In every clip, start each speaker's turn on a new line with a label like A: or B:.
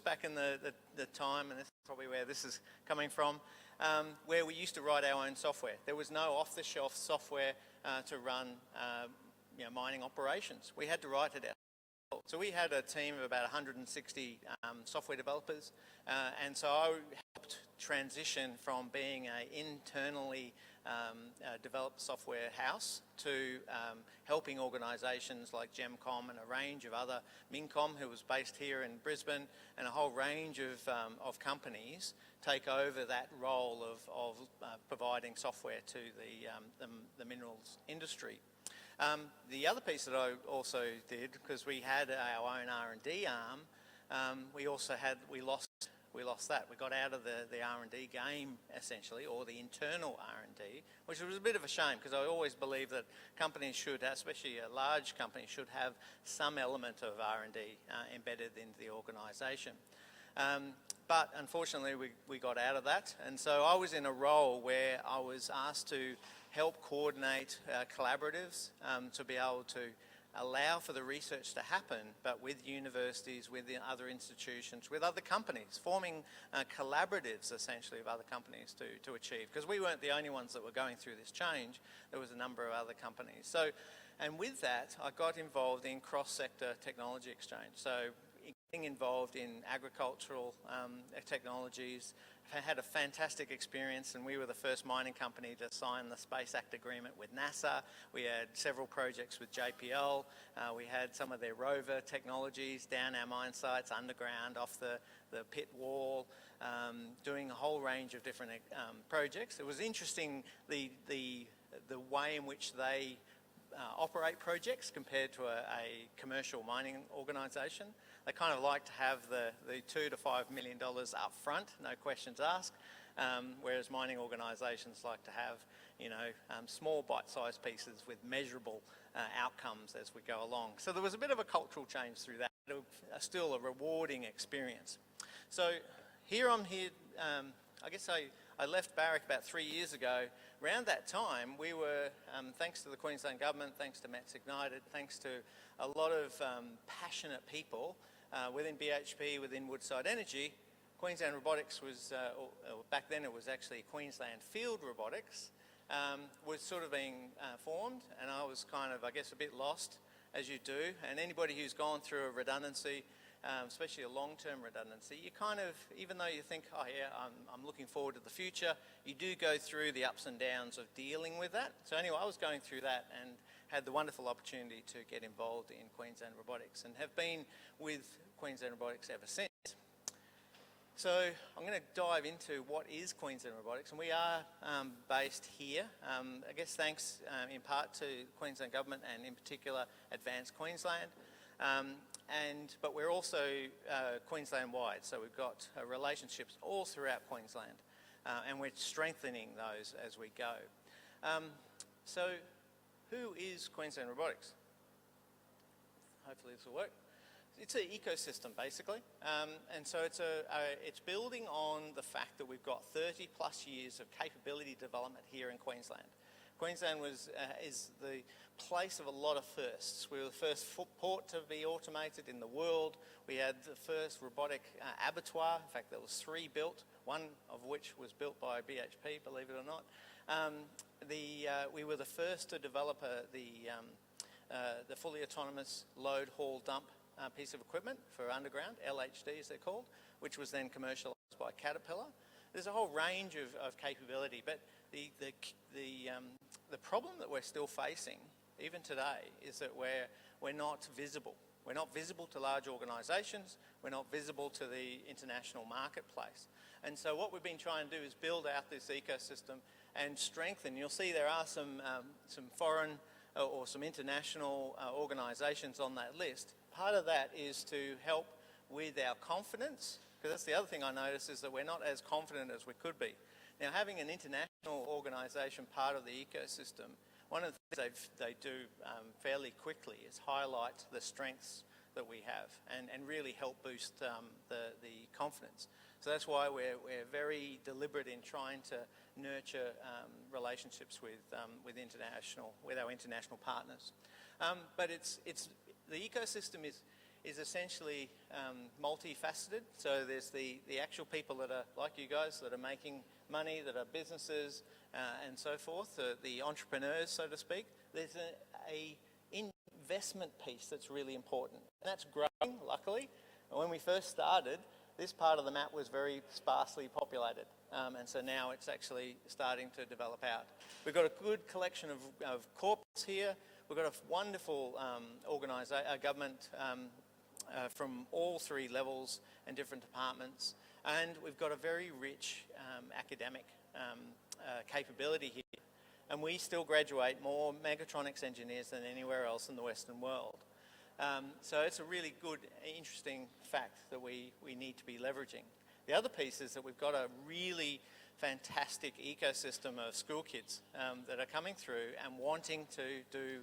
A: back in the time, and this is probably where this is coming from, where we used to write our own software. There was no off-the-shelf software to run mining operations. We had to write it out. So we had a team of about 160 software developers, and so I helped transition from being an internally developed software house to helping organisations like Gemcom and a range of other, Mincom, who was based here in Brisbane, and a whole range of companies take over that role of providing software to the minerals industry. The other piece that I also did, because we had our own R&D arm, we lost that. We got out of the R&D game, essentially, or the internal R&D, which was a bit of a shame, because I always believe that companies should, especially a large company, should have some element of R&D embedded into the organisation. But unfortunately, we got out of that, and so I was in a role where I was asked to help coordinate collaboratives to be able to allow for the research to happen, but with universities, with the other institutions, with other companies, forming collaboratives essentially of other companies to achieve. Because we weren't the only ones that were going through this change, there was a number of other companies. So, and with that, I got involved in cross-sector technology exchange. So getting involved in agricultural technologies. I had a fantastic experience, and we were the first mining company to sign the Space Act Agreement with NASA. We had several projects with JPL. We had some of their rover technologies down our mine sites, underground, off the pit wall, doing a whole range of different projects. It was interesting the way in which they operate projects compared to a commercial mining organisation. They kind of like to have the $2 to $5 million up front, no questions asked, whereas mining organisations like to have, small bite-sized pieces with measurable outcomes as we go along. So there was a bit of a cultural change through that, but still a rewarding experience. So I'm here, I guess I left Barrick about 3 years ago. Around that time, we were, thanks to the Queensland Government, thanks to Mets Ignited, thanks to a lot of passionate people within BHP, within Woodside Energy, Queensland Robotics was, back then it was actually Queensland Field Robotics, was sort of being formed, and I was kind of, I guess, a bit lost, as you do. And anybody who's gone through a redundancy, especially a long-term redundancy, you kind of, even though you think, oh yeah, I'm looking forward to the future, you do go through the ups and downs of dealing with that. So anyway, I was going through that and had the wonderful opportunity to get involved in Queensland Robotics and have been with Queensland Robotics ever since. So I'm going to dive into what is Queensland Robotics, and we are based here, I guess thanks in part to the Queensland Government and in particular Advanced Queensland. But we're also Queensland-wide, so we've got relationships all throughout Queensland, and we're strengthening those as we go. So who is Queensland Robotics? Hopefully this will work. It's an ecosystem, basically, and so it's building on the fact that we've got 30 plus years of capability development here in Queensland. Queensland is the place of a lot of firsts. We were the first port to be automated in the world. We had the first robotic abattoir. In fact, there was 3 built, one of which was built by BHP, believe it or not. We were the first to develop the fully autonomous load, haul, dump piece of equipment for underground, LHD as they're called, which was then commercialised by Caterpillar. There's a whole range of capability, but the problem that we're still facing, even today, is that we're not visible. We're not visible to large organisations. We're not visible to the international marketplace. And so what we've been trying to do is build out this ecosystem and strengthen. You'll see there are some foreign or some international organisations on that list. Part of that is to help with our confidence, because that's the other thing I noticed, is that we're not as confident as we could be. Now, having an international organisation part of the ecosystem, one of the things they do fairly quickly is highlight the strengths that we have and really help boost the confidence. So that's why we're very deliberate in trying to nurture relationships with our international partners. But the ecosystem is essentially multifaceted. So there's the actual people that are like you guys that are making money, that are businesses and so forth, the entrepreneurs, so to speak. There's a investment piece that's really important. That's growing, luckily. When we first started, this part of the map was very sparsely populated, and so now it's actually starting to develop out. We've got a good collection of corporates here. We've got a wonderful government from all three levels and different departments, and we've got a very rich academic capability here. And we still graduate more mechatronics engineers than anywhere else in the Western world. So it's a really good, interesting fact that we need to be leveraging. The other piece is that we've got a really fantastic ecosystem of school kids that are coming through and wanting to do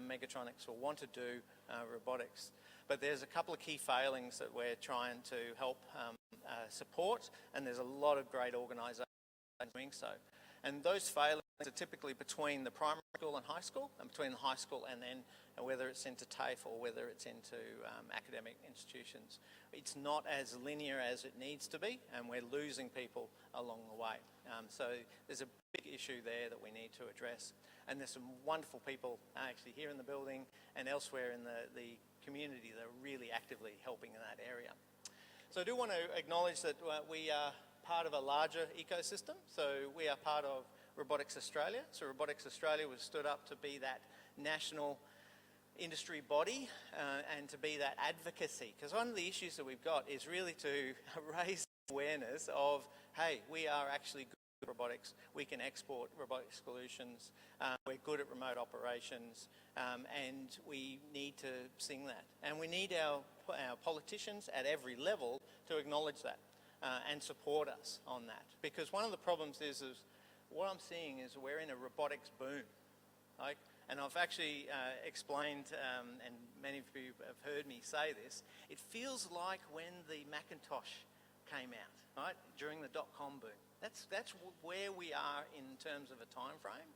A: mechatronics or want to do robotics. But there's a couple of key failings that we're trying to help support, and there's a lot of great organisations doing so. And those failings are typically between the primary school and high school, and between the high school and then whether it's into TAFE or whether it's into academic institutions. It's not as linear as it needs to be, and we're losing people along the way. So there's a big issue there that we need to address. And there's some wonderful people actually here in the building and elsewhere in the community that are really actively helping in that area. So I do want to acknowledge that we are part of a larger ecosystem. So we are part of Robotics Australia. So Robotics Australia was stood up to be that national industry body and to be that advocacy. Because one of the issues that we've got is really to raise awareness of, hey, we are actually good at robotics. We can export robotic solutions. We're good at remote operations, and we need to sing that. And we need our politicians at every level to acknowledge that. And support us on that. Because one of the problems is what I'm seeing is we're in a robotics boom. Like, and I've actually explained, and many of you have heard me say this, it feels like when the Macintosh came out, right, during the dot-com boom. That's where we are in terms of a time frame.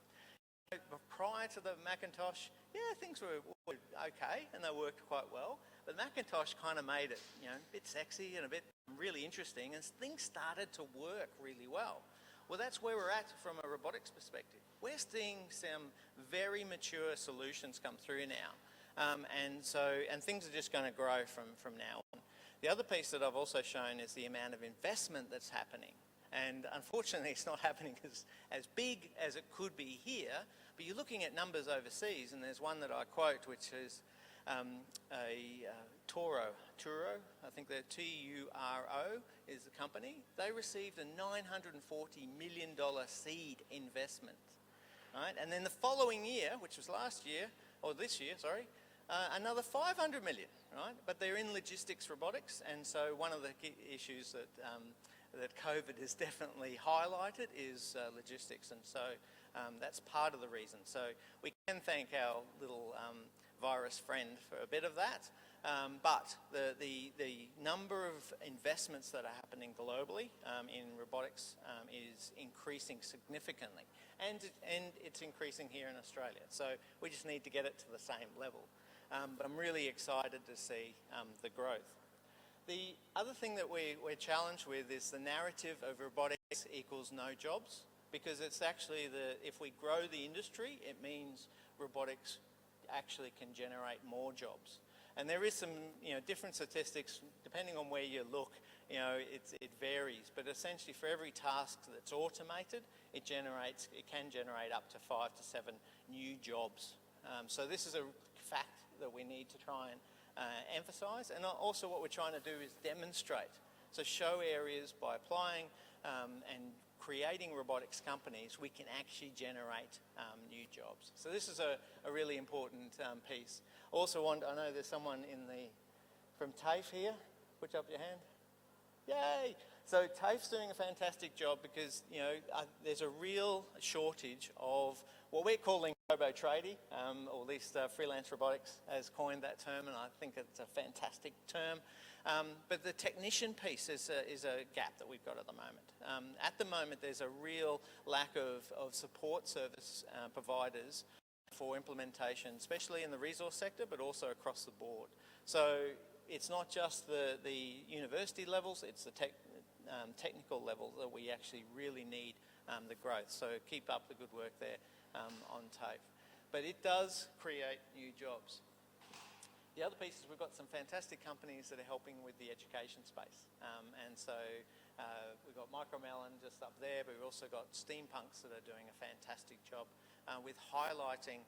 A: Prior to the Macintosh, yeah, things were okay and they worked quite well. But Macintosh kind of made it, a bit sexy and a bit really interesting, and things started to work really well. Well, that's where we're at from a robotics perspective. We're seeing some very mature solutions come through now, and things are just going to grow from now on. The other piece that I've also shown is the amount of investment that's happening. And unfortunately, it's not happening as big as it could be here, but you're looking at numbers overseas, and there's one that I quote, which is Turo, I think the Turo is the company. They received a $940 million seed investment, right? And then the following year, which was last year, or this year, sorry, another 500 million, right? But they're in logistics robotics, and so one of the key issues that COVID has definitely highlighted is logistics, and so that's part of the reason. So we can thank our little virus friend for a bit of that, but the number of investments that are happening globally in robotics is increasing significantly, and it's increasing here in Australia. So we just need to get it to the same level. But I'm really excited to see the growth. The other thing that we're challenged with is the narrative of robotics equals no jobs, because it's actually if we grow the industry, it means robotics actually can generate more jobs. And there is some different statistics depending on where you look. It varies, but essentially for every task that's automated, it can generate up to 5 to 7 new jobs. So this is a fact that we need to try and emphasise, and also what we're trying to do is demonstrate. So show areas by applying and creating robotics companies, we can actually generate new jobs. So this is a really important piece. Also I know there's someone from TAFE here. Put up your hand. Yay! So TAFE's doing a fantastic job because there's a real shortage of what we're calling robo-tradie, or at least Freelance Robotics has coined that term, and I think it's a fantastic term. But the technician piece is a gap that we've got at the moment. At the moment, there's a real lack of support service providers for implementation, especially in the resource sector, but also across the board. So it's not just the university levels, it's the technical level that we actually really need the growth. So keep up the good work there on TAFE. But it does create new jobs. The other piece is we've got some fantastic companies that are helping with the education space. And so we've got Micromelon just up there, but we've also got Steampunks that are doing a fantastic job with highlighting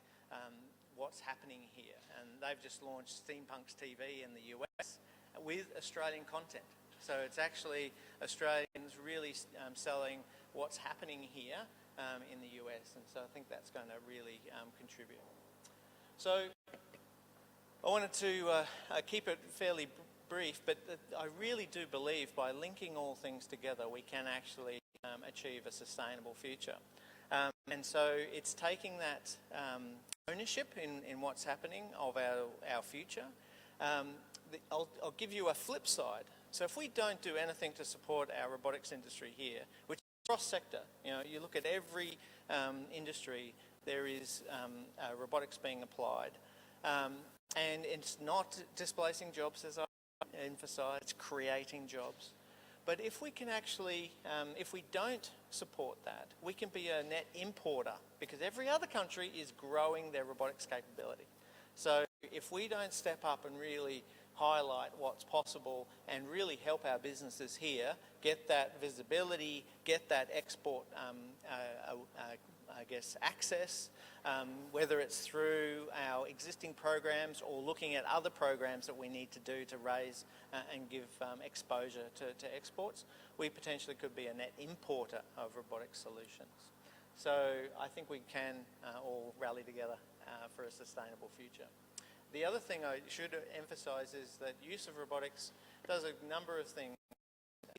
A: what's happening here. And they've just launched Steampunks TV in the US with Australian content. So it's actually Australians really selling what's happening here in the US. And so I think that's going to really contribute. So I wanted to keep it fairly brief, but I really do believe by linking all things together, we can actually achieve a sustainable future. And so it's taking that ownership in what's happening of our future. I'll give you a flip side. So if we don't do anything to support our robotics industry here, which is cross-sector, you look at every industry, there is robotics being applied. And it's not displacing jobs, as I emphasised, it's creating jobs. But if we can actually, if we don't support that, we can be a net importer because every other country is growing their robotics capability. So if we don't step up and really highlight what's possible and really help our businesses here get that visibility, get that export, access, whether it's through our existing programs or looking at other programs that we need to do to raise and give exposure to exports, we potentially could be a net importer of robotic solutions. So I think we can all rally together for a sustainable future. The other thing I should emphasise is that use of robotics does a number of things.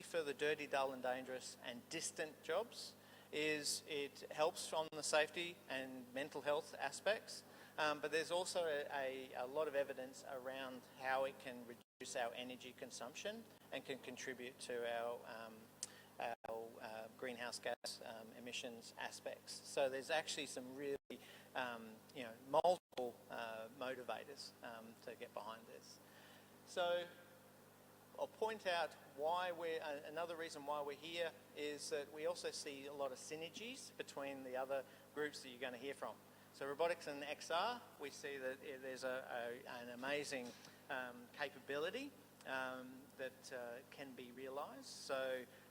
A: For the dirty, dull and dangerous and distant jobs is it helps on the safety and mental health aspects, but there's also a lot of evidence around how it can reduce our energy consumption and can contribute to our greenhouse gas emissions aspects. So there's actually some really multiple motivators to get behind this. So I'll point out why another reason why we're here is that we also see a lot of synergies between the other groups that you're going to hear from. So robotics and XR, we see that there's an amazing capability that can be realised. So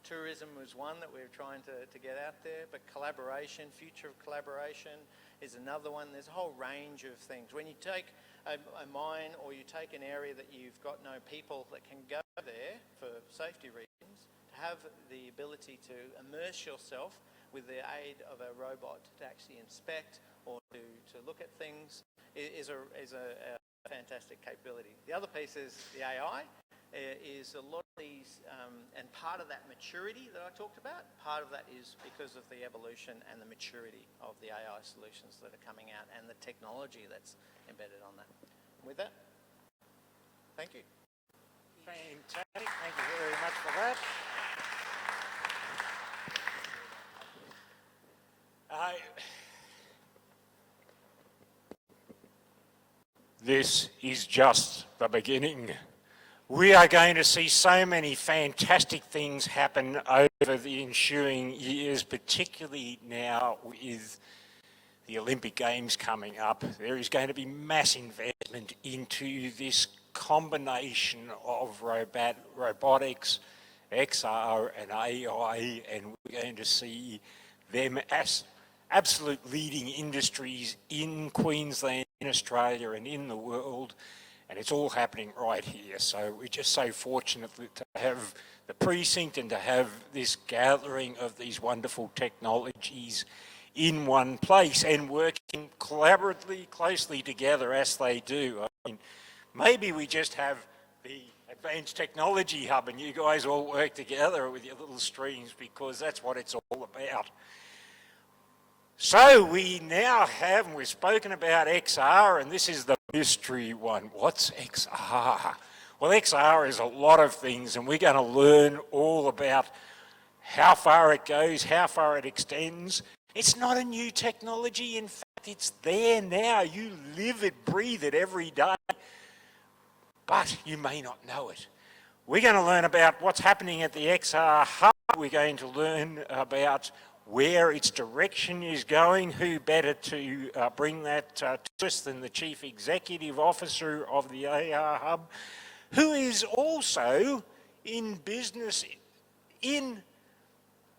A: tourism was one that we're trying to get out there, but collaboration, future of collaboration is another one. There's a whole range of things. When you take a mine or you take an area that you've got no people that can go there for safety reasons, to have the ability to immerse yourself with the aid of a robot to actually inspect or to look at things is a fantastic capability. The other piece is the AI. Is a lot of these, and part of that maturity that I talked about, part of that is because of the evolution and the maturity of the AI solutions that are coming out and the technology that's embedded on that. With that, thank you.
B: Fantastic, thank you very much for that. This is just the beginning. We are going to see so many fantastic things happen over the ensuing years, particularly now with the Olympic Games coming up. There is going to be mass investment into this combination of robotics, XR and AI, and we're going to see them as absolute leading industries in Queensland, in Australia and in the world. And it's all happening right here. So we're just so fortunate to have the precinct and to have this gathering of these wonderful technologies in one place and working collaboratively, closely together as they do. I mean, maybe we just have the Advanced Technology Hub and you guys all work together with your little streams because that's what it's all about. So we now have, and we've spoken about XR, and this is the mystery one. What's XR? Well, XR is a lot of things, and we're going to learn all about how far it goes, how far it extends. It's not a new technology. In fact, it's there now. You live it, breathe it every day. but you may not know it. We're going to learn about what's happening at the XR Hub. We're going to learn about where its direction is going. Who better to bring that to us than the Chief Executive Officer of the AR Hub, who is also in business in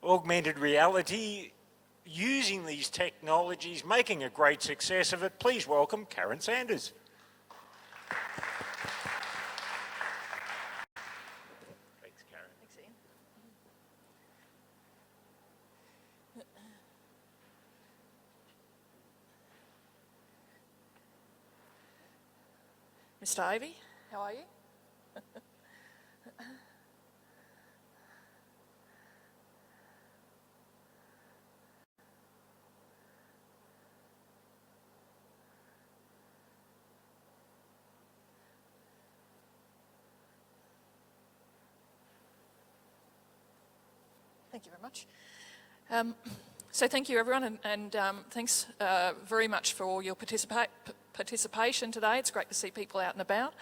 B: augmented reality, using these technologies, making a great success of it. Please welcome Karen Sanders. Thanks, Karen.
C: Thanks, Ian. Mr. Ivey, how are you? Thank you very much. So thank you everyone, and thanks very much for your participation today. It's great to see people out and about.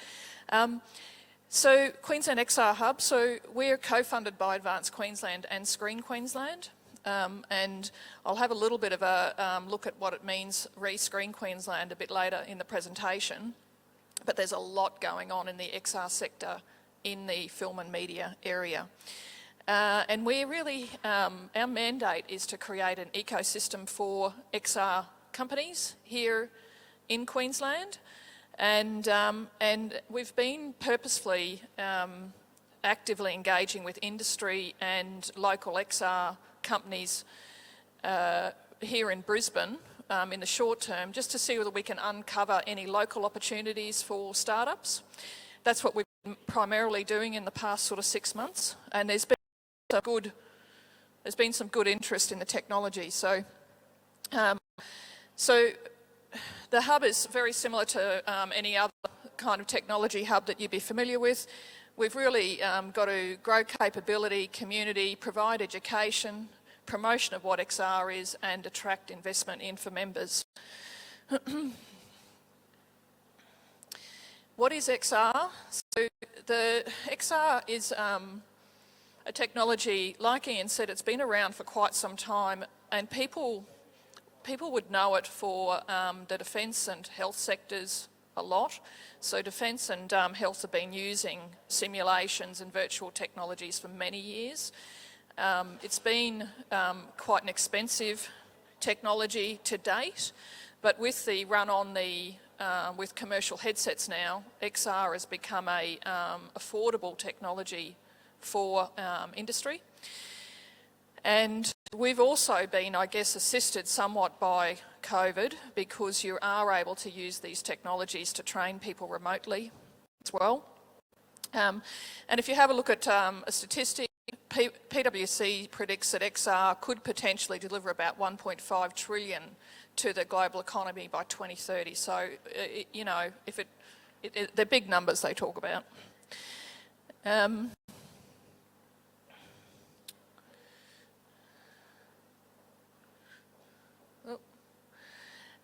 C: So Queensland XR Hub, so we're co-funded by Advanced Queensland and Screen Queensland, and I'll have a little bit of a look at what it means re-Screen Queensland a bit later in the presentation, but there's a lot going on in the XR sector in the film and media area. And we're really, our mandate is to create an ecosystem for XR companies here in Queensland, and we've been purposefully actively engaging with industry and local XR companies here in Brisbane in the short term, just to see whether we can uncover any local opportunities for startups. That's what we've been primarily doing in the past sort of 6 months, and there's been some good interest in the technology. So, the hub is very similar to any other kind of technology hub that you'd be familiar with. We've really got to grow capability, community, provide education, promotion of what XR is, and attract investment in for members. What is XR? So the XR is a technology, like Ian said, it's been around for quite some time, and people would know it for the defence and health sectors a lot. So defence and health have been using simulations and virtual technologies for many years. It's been quite an expensive technology to date, but with the run on the with commercial headsets now, XR has become a affordable technology for industry. And we've also been, I guess, assisted somewhat by COVID, because you are able to use these technologies to train people remotely as well. And if you have a look at a statistic, PwC predicts that XR could potentially deliver about 1.5 trillion to the global economy by 2030. So, you know, if they're big numbers they talk about.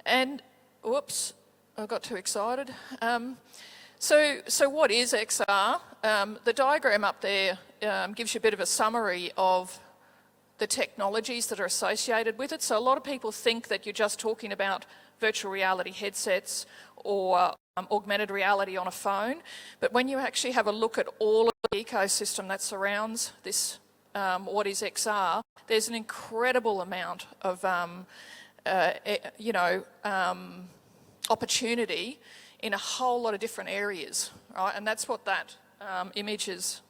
C: And, whoops, I got too excited. So what is XR? The diagram up there gives you a bit of a summary of the technologies that are associated with it. So a lot of people think that you're just talking about virtual reality headsets or augmented reality on a phone, but when you actually have a look at all of the ecosystem that surrounds this, what is XR, there's an incredible amount of opportunity in a whole lot of different areas, right? And that's what that image is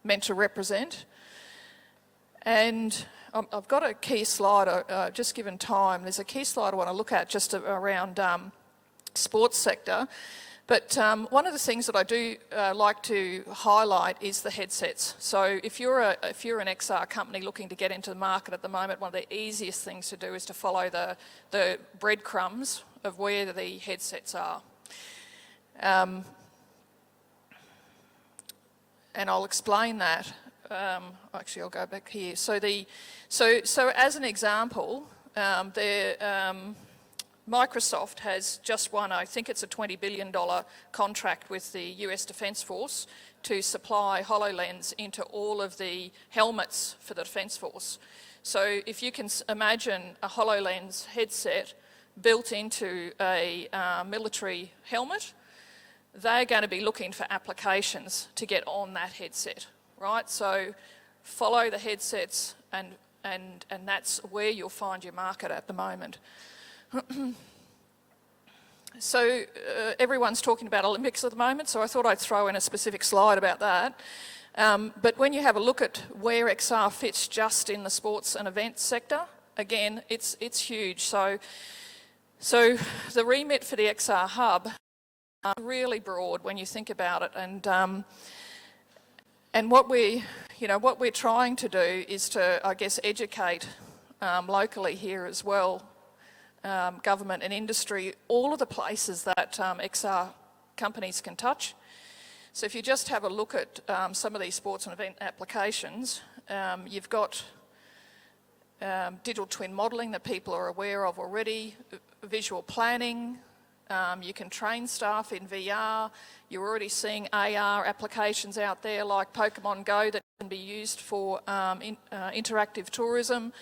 C: meant to represent. And I've got a key slide, just given time, there's a key slide I want to look at just around sports sector. But one of the things that I do like to highlight is the headsets. So if you're an XR company looking to get into the market at the moment, one of the easiest things to do is to follow the breadcrumbs of where the headsets are. And I'll explain that. Actually, I'll go back here. So as an example, Microsoft has just won, I think it's a $20 billion contract with the US Defence Force to supply HoloLens into all of the helmets for the Defence Force. So if you can imagine a HoloLens headset built into a military helmet, they're going to be looking for applications to get on that headset, right? So follow the headsets, and that's where you'll find your market at the moment. So everyone's talking about Olympics at the moment, so I thought I'd throw in a specific slide about that. But when you have a look at where XR fits just in the sports and events sector, again, it's huge. So the remit for the XR Hub is really broad when you think about it, and what we're trying to do is to, I guess, educate locally here as well. Government and industry, all of the places that XR companies can touch. So if you just have a look at some of these sports and event applications, you've got digital twin modelling that people are aware of already, visual planning, you can train staff in VR, you're already seeing AR applications out there like Pokemon Go that can be used for interactive tourism.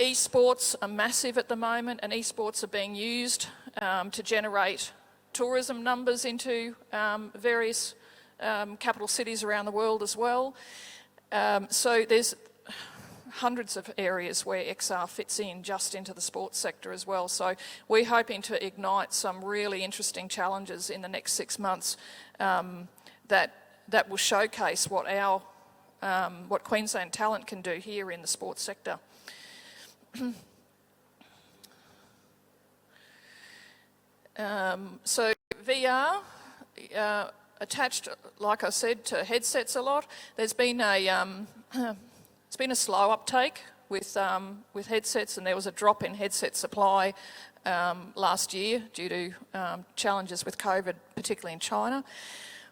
C: Esports are massive at the moment, and esports are being used to generate tourism numbers into various capital cities around the world as well. So there's hundreds of areas where XR fits in just into the sports sector as well. So we're hoping to ignite some really interesting challenges in the next 6 months that will showcase what Queensland talent can do here in the sports sector. So VR attached, like I said, to headsets a lot. There's been it's been a slow uptake with headsets, and there was a drop in headset supply last year due to challenges with COVID, particularly in China.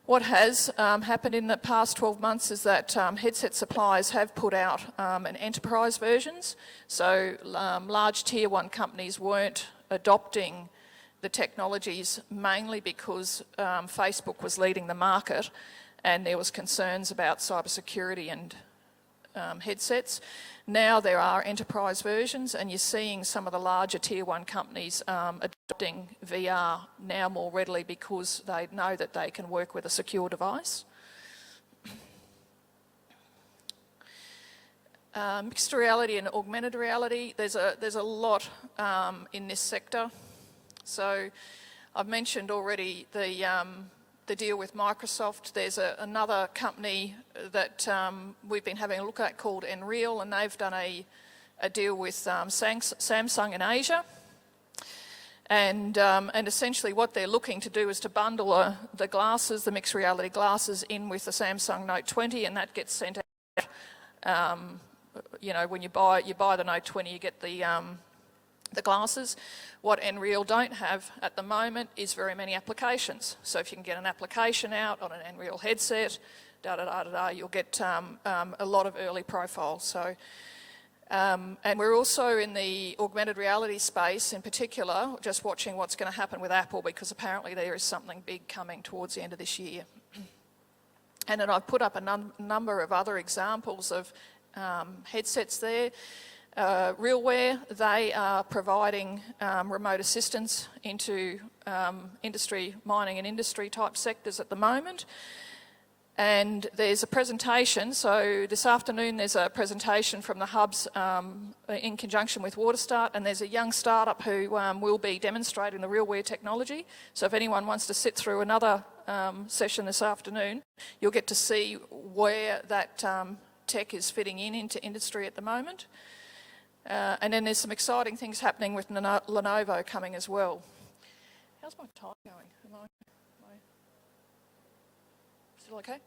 C: What has happened in the past 12 months is that headset suppliers have put out an enterprise versions. So large tier 1 companies weren't adopting the technologies mainly because Facebook was leading the market and there was concerns about cybersecurity and headsets. Now there are enterprise versions, and you're seeing some of the larger tier 1 companies adopting VR now more readily because they know that they can work with a secure device. Mixed reality and augmented reality, there's a lot in this sector. So I've mentioned already the deal with Microsoft. There's another company that we've been having a look at called Unreal, and they've done a deal with Samsung in Asia. And essentially what they're looking to do is to bundle the glasses, the mixed reality glasses, in with the Samsung Note 20, and that gets sent out. When you buy the Note 20, you get the glasses. What Unreal don't have at the moment is very many applications. So if you can get an application out on an Unreal headset, you'll get a lot of early profiles. So, and we're also in the augmented reality space in particular, just watching what's going to happen with Apple, because apparently there is something big coming towards the end of this year. And then I've put up a number of other examples of headsets there. RealWear, they are providing remote assistance into industry, mining and industry type sectors at the moment. And there's a presentation, so this afternoon there's a presentation from the hubs in conjunction with WaterStart, and there's a young startup who will be demonstrating the RealWear technology. So if anyone wants to sit through another session this afternoon, you'll get to see where that tech is fitting into industry at the moment. And then there's some exciting things happening with Lenovo coming as well. How's my time going? Am I still okay?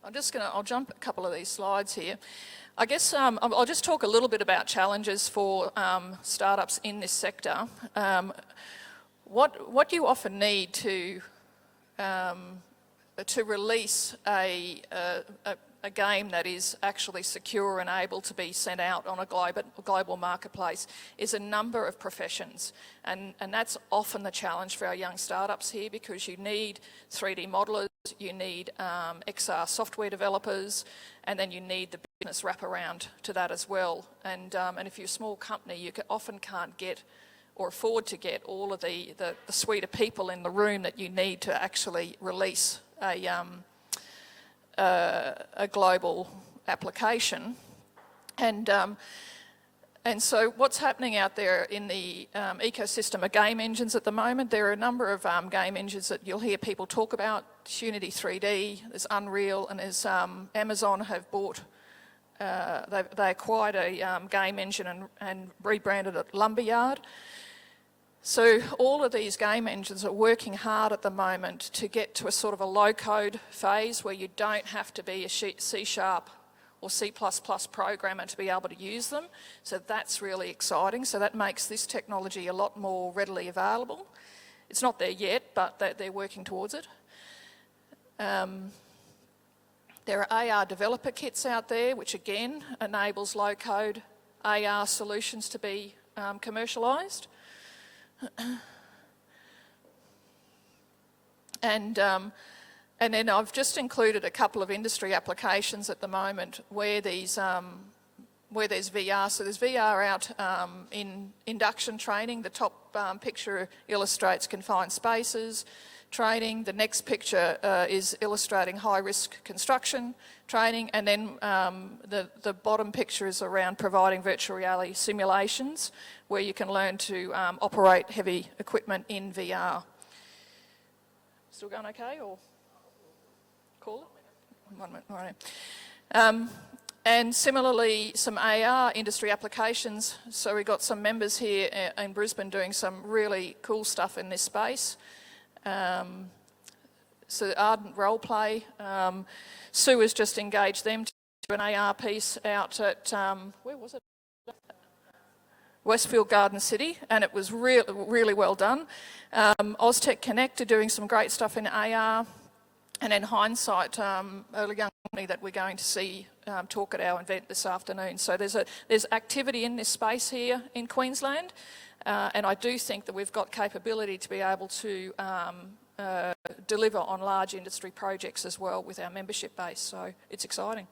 C: I'll jump a couple of these slides here. I guess I'll just talk a little bit about challenges for startups in this sector. What you often need to release a a game that is actually secure and able to be sent out on a global marketplace is a number of professions. And that's often the challenge for our young startups here, because you need 3D modelers, you need XR software developers, and then you need the business wraparound to that as well. And if you're a small company, you often can't get or afford to get all of the suite of people in the room that you need to actually release a global application. And so what's happening out there in the ecosystem of game engines at the moment, there are a number of game engines that you'll hear people talk about. Unity 3D, there's Unreal, and there's Amazon have bought, they acquired a game engine and rebranded it Lumberyard. So all of these game engines are working hard at the moment to get to a sort of a low-code phase where you don't have to be a C# or C++ programmer to be able to use them. So that's really exciting. So that makes this technology a lot more readily available. It's not there yet, but they're working towards it. There are AR developer kits out there, which again enables low-code AR solutions to be commercialised. And then I've just included a couple of industry applications at the moment where there's VR. So there's VR out in induction training. The top picture illustrates confined spaces training. The next picture is illustrating high-risk construction training. And then the bottom picture is around providing virtual reality simulations where you can learn to operate heavy equipment in VR. Still going okay, or call it? 1 minute, all right. And similarly, some AR industry applications. So we've got some members here in Brisbane doing some really cool stuff in this space. So Ardent Roleplay, Sue has just engaged them to do an AR piece out at, where was it? Westfield Garden City, and it was really well done. Oztech Connect are doing some great stuff in AR, and then Hindsight, a young company that we're going to see talk at our event this afternoon. So there's activity in this space here in Queensland, and I do think that we've got capability to be able to deliver on large industry projects as well with our membership base, so it's exciting.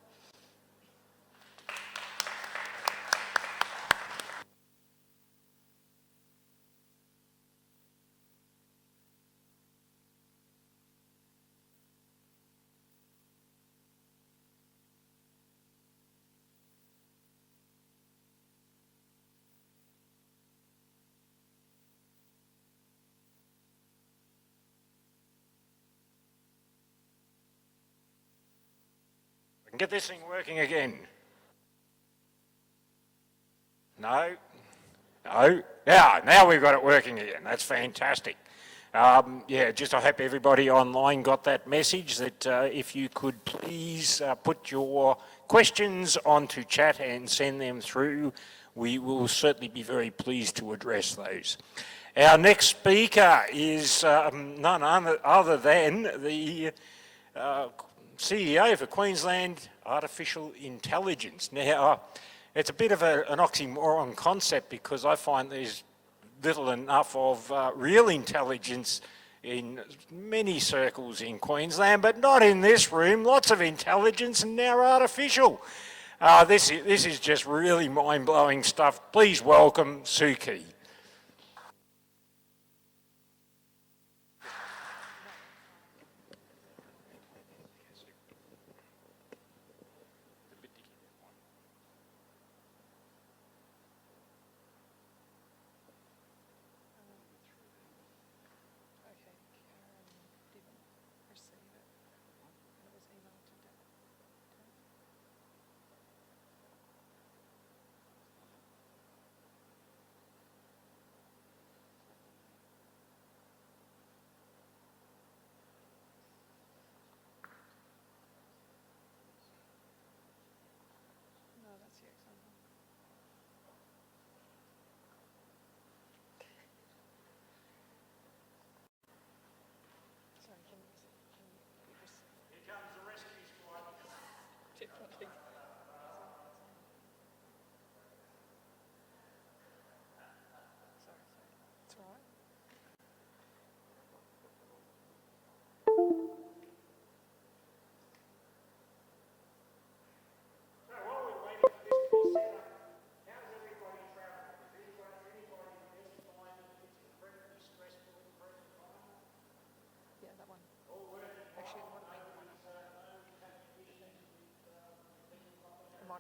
B: Get this thing working again. No. No. Yeah, now we've got it working again. That's fantastic. Yeah, just I hope everybody online got that message that if you could please put your questions onto chat and send them through, we will certainly be very pleased to address those. Our next speaker is none other than the CEO for Queensland Artificial Intelligence. Now, it's a bit of an oxymoron concept because I find there's little enough of real intelligence in many circles in Queensland, but not in this room. Lots of intelligence and now artificial. This is just really mind-blowing stuff. Please welcome Keay.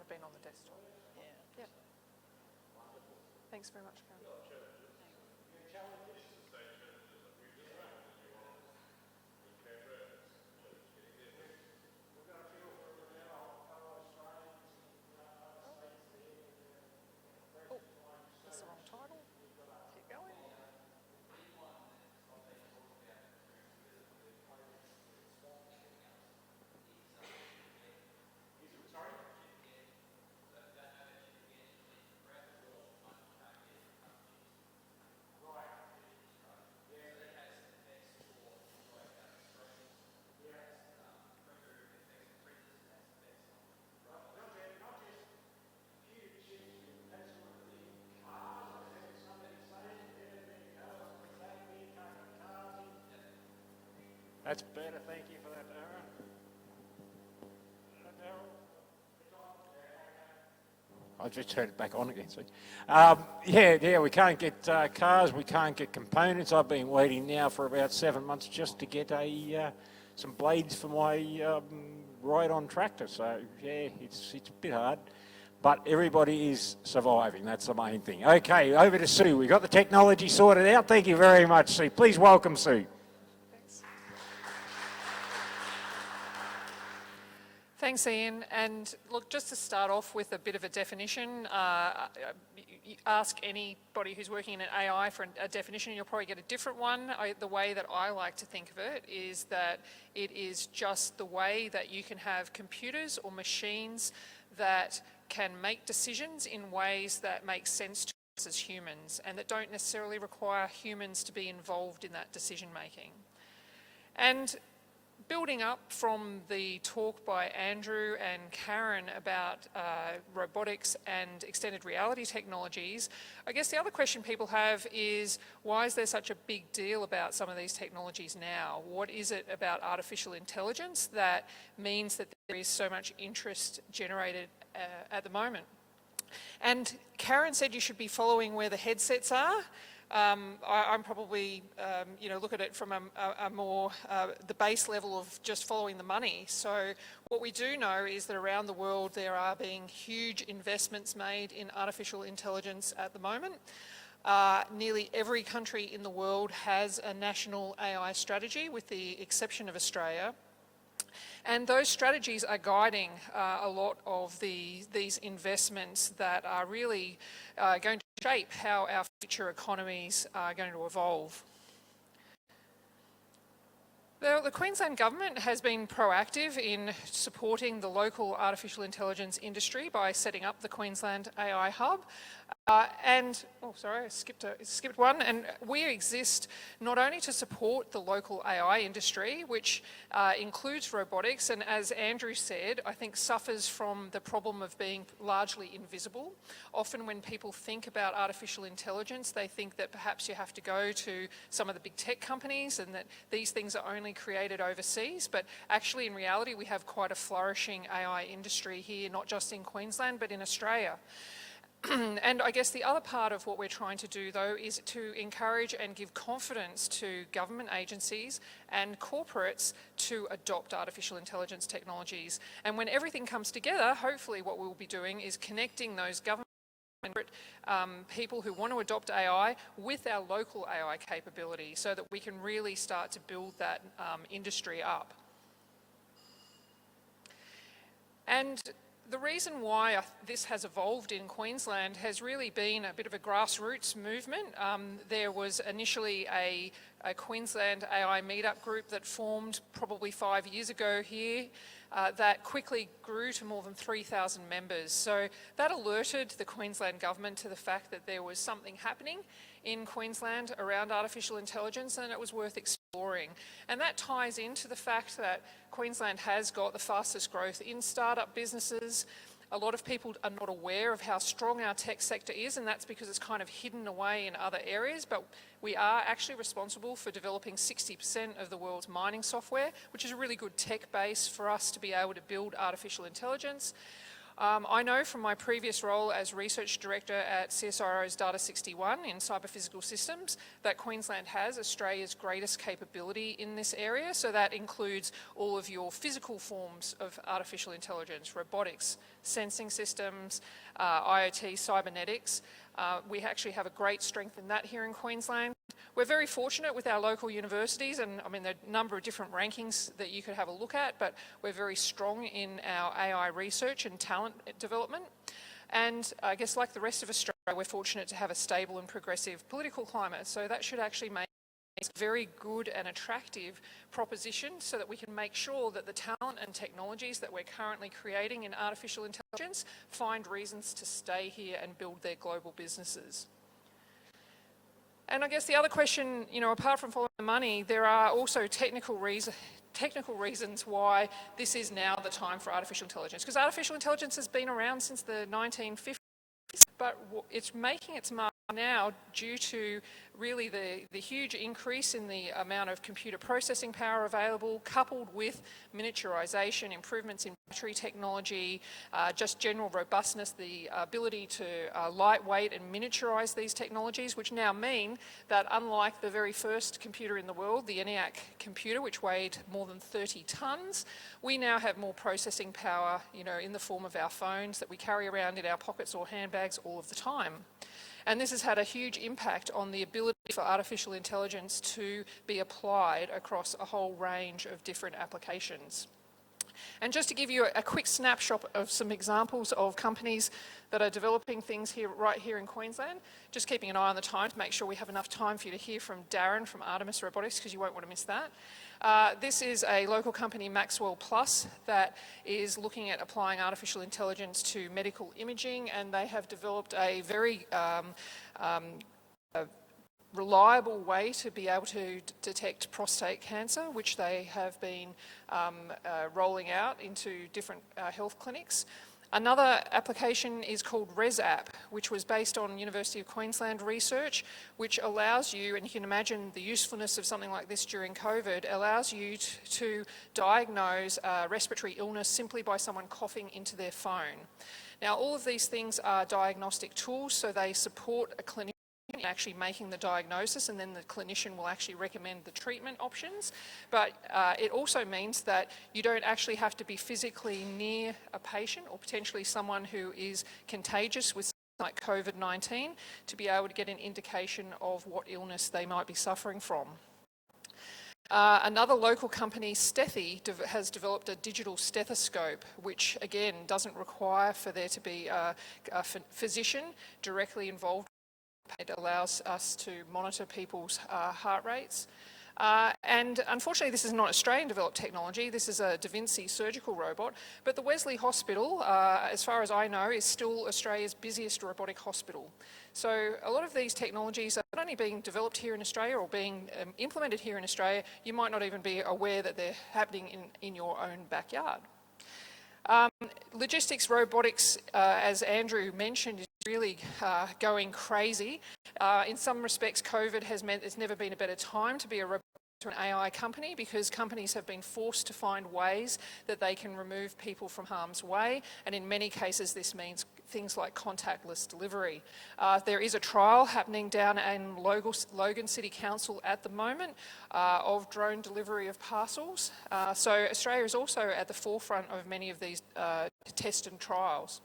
C: have been on the desktop.
A: Yeah.
C: Yep. Thanks very much, Karen. Oh, that's the wrong title. Keep going.
B: That's better, thank you for that, Darren. I'll just turn it back on again, see. Yeah, we can't get cars, we can't get components. I've been waiting now for about 7 months just to get some blades for my ride-on tractor. So, yeah, it's a bit hard. But everybody is surviving, that's the main thing. Okay, over to Sue. We've got the technology sorted out. Thank you very much, Sue. Please welcome Sue.
C: Thanks, Ian. And look, just to start off with a bit of a definition, you ask anybody who's working in an AI for a definition, you'll probably get a different one. The way that I like to think of it is that it is just the way that you can have computers or machines that can make decisions in ways that make sense to us as humans and that don't necessarily require humans to be involved in that decision making. And building up from the talk by Andrew and Karen about robotics and extended reality technologies, I guess the other question people have is, why is there such a big deal about some of these technologies now? What is it about artificial intelligence that means that there is so much interest generated at the moment? And Karen said you should be following where the headsets are. I'm probably, look at it from a more, the base level of just following the money. So what we do know is that around the world there are being huge investments made in artificial intelligence at the moment. Nearly every country in the world has a national AI strategy with the exception of Australia. And those strategies are guiding a lot of these investments that are really going to shape how our future economies are going to evolve. The Queensland Government has been proactive in supporting the local artificial intelligence industry by setting up the Queensland AI Hub. I skipped one. And we exist not only to support the local AI industry, which includes robotics, and as Andrew said, I think suffers from the problem of being largely invisible. Often when people think about artificial intelligence, they think that perhaps you have to go to some of the big tech companies and that these things are only created overseas. But actually, in reality, we have quite a flourishing AI industry here, not just in Queensland, but in Australia. And I guess the other part of what we're trying to do, though, is to encourage and give confidence to government agencies and corporates to adopt artificial intelligence technologies. And when everything comes together, hopefully what we'll be doing is connecting those government people who want to adopt AI with our local AI capability so that we can really start to build that industry up. And the reason why this has evolved in Queensland has really been a bit of a grassroots movement. There was initially a Queensland AI meetup group that formed probably 5 years ago here that quickly grew to more than 3,000 members. So that alerted the Queensland Government to the fact that there was something happening in Queensland around artificial intelligence and it was worth exploring. And that ties into the fact that Queensland has got the fastest growth in startup businesses. A lot of people are not aware of how strong our tech sector is, and that's because it's kind of hidden away in other areas, but we are actually responsible for developing 60% of the world's mining software, which is a really good tech base for us to be able to build artificial intelligence.
D: I know from my previous role as Research Director at CSIRO's Data 61 in cyber-physical systems that Queensland has Australia's greatest capability in this area. So that includes all of your physical forms of artificial intelligence, robotics, sensing systems, IoT, cybernetics. We actually have a great strength in that here in Queensland. We're very fortunate with our local universities, and I mean there are a number of different rankings that you could have a look at, but we're very strong in our AI research and talent development. And I guess like the rest of Australia, we're fortunate to have a stable and progressive political climate, so that should actually make it a very good and attractive proposition so that we can make sure that the talent and technologies that we're currently creating in artificial intelligence find reasons to stay here and build their global businesses. And I guess the other question, you know, apart from following the money, there are also technical reasons why this is now the time for artificial intelligence. Because artificial intelligence has been around since the 1950s, but it's making its mark now due to really the huge increase in the amount of computer processing power available, coupled with miniaturization, improvements in battery technology, just general robustness, the ability to lightweight and miniaturize these technologies, which now mean that unlike the very first computer in the world, the ENIAC computer, which weighed more than 30 tons, we now have more processing power, you know, in the form of our phones that we carry around in our pockets or handbags all of the time. And this has had a huge impact on the ability for artificial intelligence to be applied across a whole range of different applications. And just to give you a quick snapshot of some examples of companies that are developing things here, right here in Queensland, just keeping an eye on the time to make sure we have enough time for you to hear from Darren from Artemis Robotics, because you won't want to miss that. This is a local company, Maxwell Plus, that is looking at applying artificial intelligence to medical imaging, and they have developed a very reliable way to be able to detect prostate cancer, which they have been rolling out into different health clinics. Another application is called ResApp, which was based on University of Queensland research, which allows you, and you can imagine the usefulness of something like this during COVID, allows you to diagnose respiratory illness simply by someone coughing into their phone. Now, all of these things are diagnostic tools, so they support a clinician in actually making the diagnosis, and then the clinician will actually recommend the treatment options. But it also means that you don't actually have to be physically near a patient or potentially someone who is contagious with something like COVID-19 to be able to get an indication of what illness they might be suffering from. Another local company, Stethey, has developed a digital stethoscope, which again doesn't require for there to be a physician directly involved. It allows us to monitor people's heart rates. And unfortunately, this is not Australian-developed technology. This is a Da Vinci surgical robot. But the Wesley Hospital, as far as I know, is still Australia's busiest robotic hospital. So a lot of these technologies are not only being developed here in Australia or being implemented here in Australia, you might not even be aware that they're happening in your own backyard. Logistics robotics, as Andrew mentioned, is really going crazy. In some respects, COVID has meant there's never been a better time to be a robotic or an AI company, because companies have been forced to find ways that they can remove people from harm's way, and in many cases this means things like contactless delivery. There is a trial happening down in Logan City Council at the moment of drone delivery of parcels. So Australia is also at the forefront of many of these tests and trials.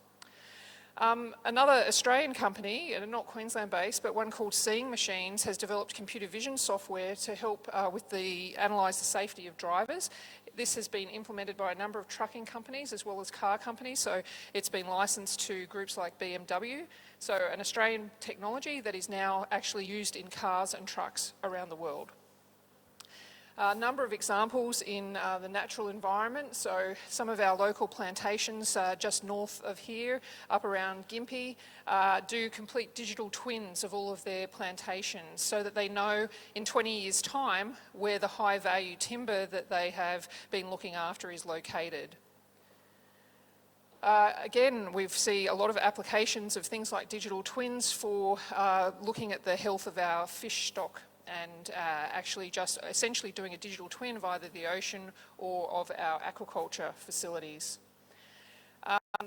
D: Another Australian company, not Queensland based, but one called Seeing Machines, has developed computer vision software to help analyse the safety of drivers. This has been implemented by a number of trucking companies as well as car companies, so it's been licensed to groups like BMW. So an Australian technology that is now actually used in cars and trucks around the world. A number of examples in the natural environment. So some of our local plantations just north of here, up around Gympie, do complete digital twins of all of their plantations so that they know in 20 years' time where the high value timber that they have been looking after is located. Again, we see a lot of applications of things like digital twins for looking at the health of our fish stock, and actually just essentially doing a digital twin of either the ocean or of our aquaculture facilities.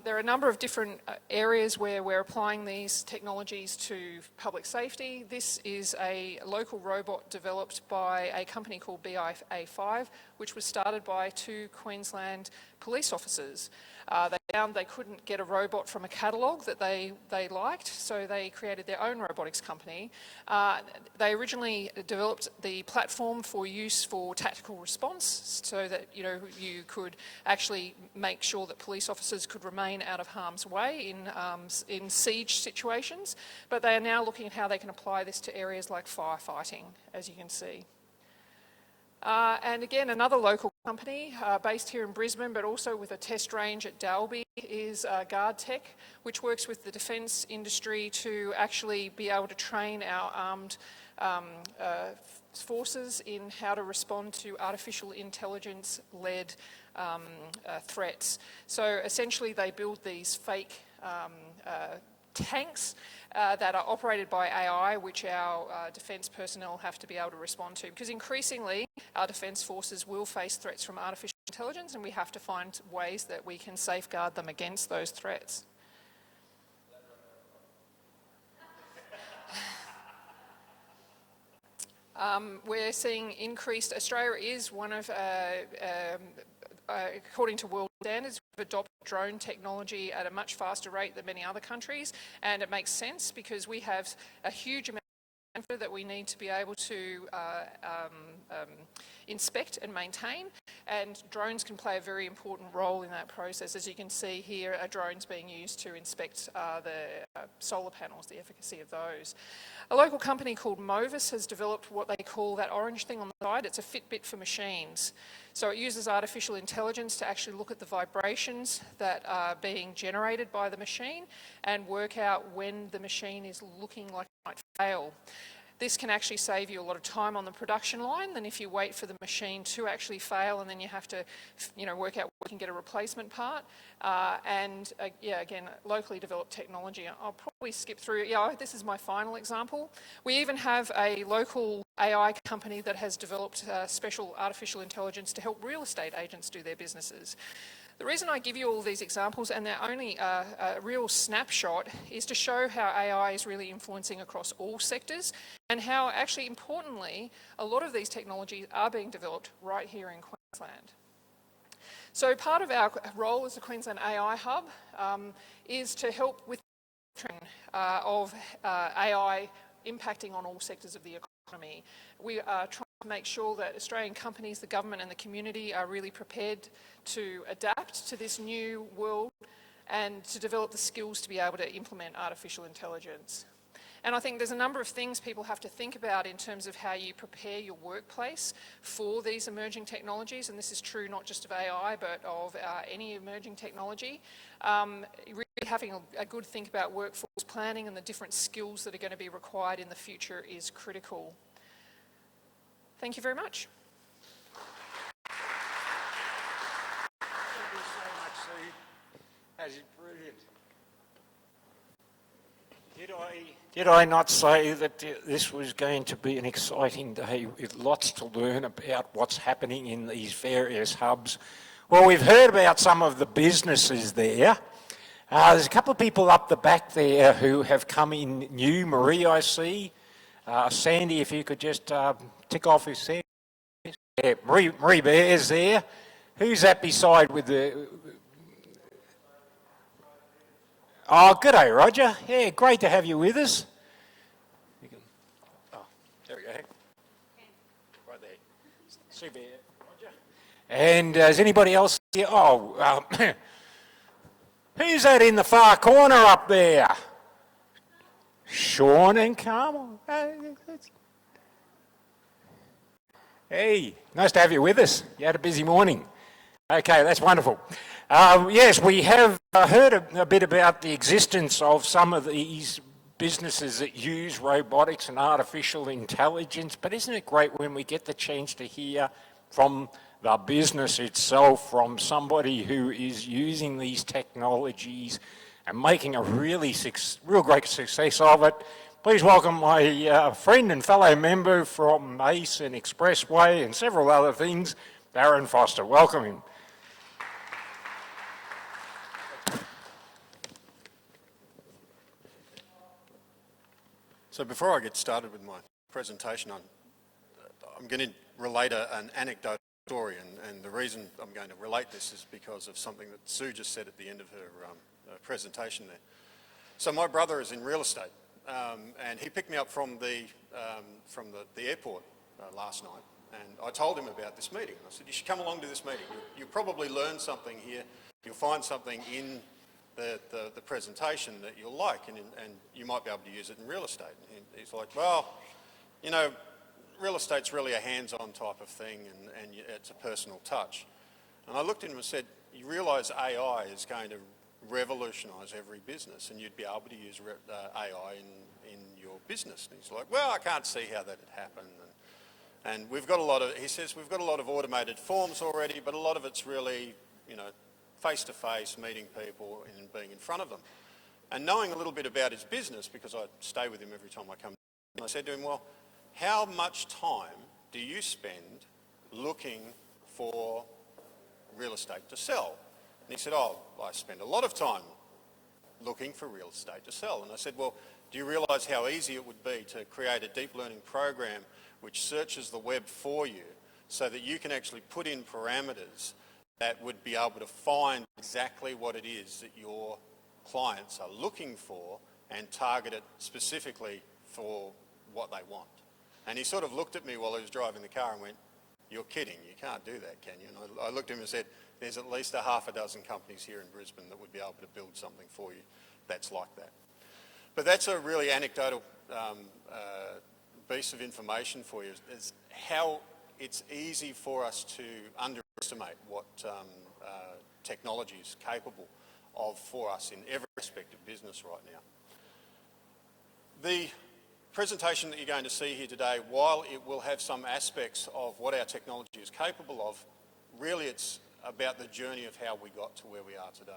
D: There are a number of different areas where we're applying these technologies to public safety. This is a local robot developed by a company called BIA5, which was started by 2 Queensland police officers. They found they couldn't get a robot from a catalogue that they liked, so they created their own robotics company. They originally developed the platform for use for tactical response, so that you could actually make sure that police officers could remain out of harm's way in siege situations. But they are now looking at how they can apply this to areas like firefighting, as you can see. And again, another local company based here in Brisbane, but also with a test range at Dalby, is GuardTech, which works with the defence industry to actually be able to train our armed forces in how to respond to artificial intelligence-led threats. So essentially they build these fake tanks that are operated by AI, which our defence personnel have to be able to respond to. Because increasingly, our defence forces will face threats from artificial intelligence, and we have to find ways that we can safeguard them against those threats. We're seeing increased, Australia is one of, according to world standards, we've adopted drone technology at a much faster rate than many other countries, and it makes sense because we have a huge amount of data that we need to be able to inspect and maintain, and drones can play a very important role in that process. As you can see here, a drone's being used to inspect the solar panels, the efficacy of those. A local company called Movis has developed what they call that orange thing on the side. It's a Fitbit for machines. So it uses artificial intelligence to actually look at the vibrations that are being generated by the machine and work out when the machine is looking like it might fail. This can actually save you a lot of time on the production line than if you wait for the machine to actually fail and then you have to, work out where you can get a replacement part. Again, locally developed technology. I'll probably skip through. This is my final example. We even have a local AI company that has developed special artificial intelligence to help real estate agents do their businesses. The reason I give you all these examples, and they're only a real snapshot, is to show how AI is really influencing across all sectors and how, actually, importantly, a lot of these technologies are being developed right here in Queensland. So part of our role as the Queensland AI Hub is to help with the of AI impacting on all sectors of the economy. We are trying to make sure that Australian companies, the government and the community are really prepared to adapt to this new world and to develop the skills to be able to implement artificial intelligence. And I think there's a number of things people have to think about in terms of how you prepare your workplace for these emerging technologies, and this is true not just of AI but of any emerging technology. Really having a good think about workforce planning and the different skills that are going to be required in the future is critical. Thank you very much.
B: Thank you so much, Sue. That is brilliant. Did I not say that this was going to be an exciting day with lots to learn about what's happening in these various hubs? Well, we've heard about some of the businesses there. There's a couple of people up the back there who have come in new. Marie, I see. Sandy, if you could just tick off his head. Yeah, Marie Bear's there. Who's that beside with the... Oh, g'day, Roger. Yeah, great to have you with us. Oh, there we go. Right there. Super, Roger. And is anybody else here? Oh, who's that in the far corner up there? Sean and Carmel. Hey, nice to have you with us. You had a busy morning. Okay, that's wonderful. Yes, we have heard a bit about the existence of some of these businesses that use robotics and artificial intelligence, but isn't it great when we get the chance to hear from the business itself, from somebody who is using these technologies and making a real great success of it. Please welcome my friend and fellow member from ACE and Expressway and several other things, Darren Foster. Welcome him.
E: So before I get started with my presentation, I'm going to relate an anecdotal story, and the reason I'm going to relate this is because of something that Sue just said at the end of her presentation there. So my brother is in real estate, and he picked me up from the airport last night, and I told him about this meeting. I said, you should come along to this meeting. You'll probably learn something here. You'll find something in the presentation that you'll like, and you might be able to use it in real estate. And he's like, well, you know, real estate's really a hands-on type of thing, and it's a personal touch. And I looked at him and said, you realise AI is going to revolutionise every business, and you'd be able to use AI in your business. And he's like, well, I can't see how that'd happen. And we've got a lot of, he says, we've got a lot of automated forms already, but a lot of it's really, you know, face-to-face, meeting people and being in front of them. And knowing a little bit about his business, because I stay with him every time I come, and I said to him, well, how much time do you spend looking for real estate to sell? And he said, oh, I spend a lot of time looking for real estate to sell. And I said, well, do you realise how easy it would be to create a deep learning program which searches the web for you so that you can actually put in parameters that would be able to find exactly what it is that your clients are looking for and target it specifically for what they want? And he sort of looked at me while he was driving the car and went, you're kidding, you can't do that, can you? And I looked at him and said, there's at least a half a dozen companies here in Brisbane that would be able to build something for you that's like that. But that's a really anecdotal piece of information for you, is how it's easy for us to underestimate what technology is capable of for us in every aspect of business right now. The presentation that you're going to see here today, while it will have some aspects of what our technology is capable of, really it's about the journey of how we got to where we are today.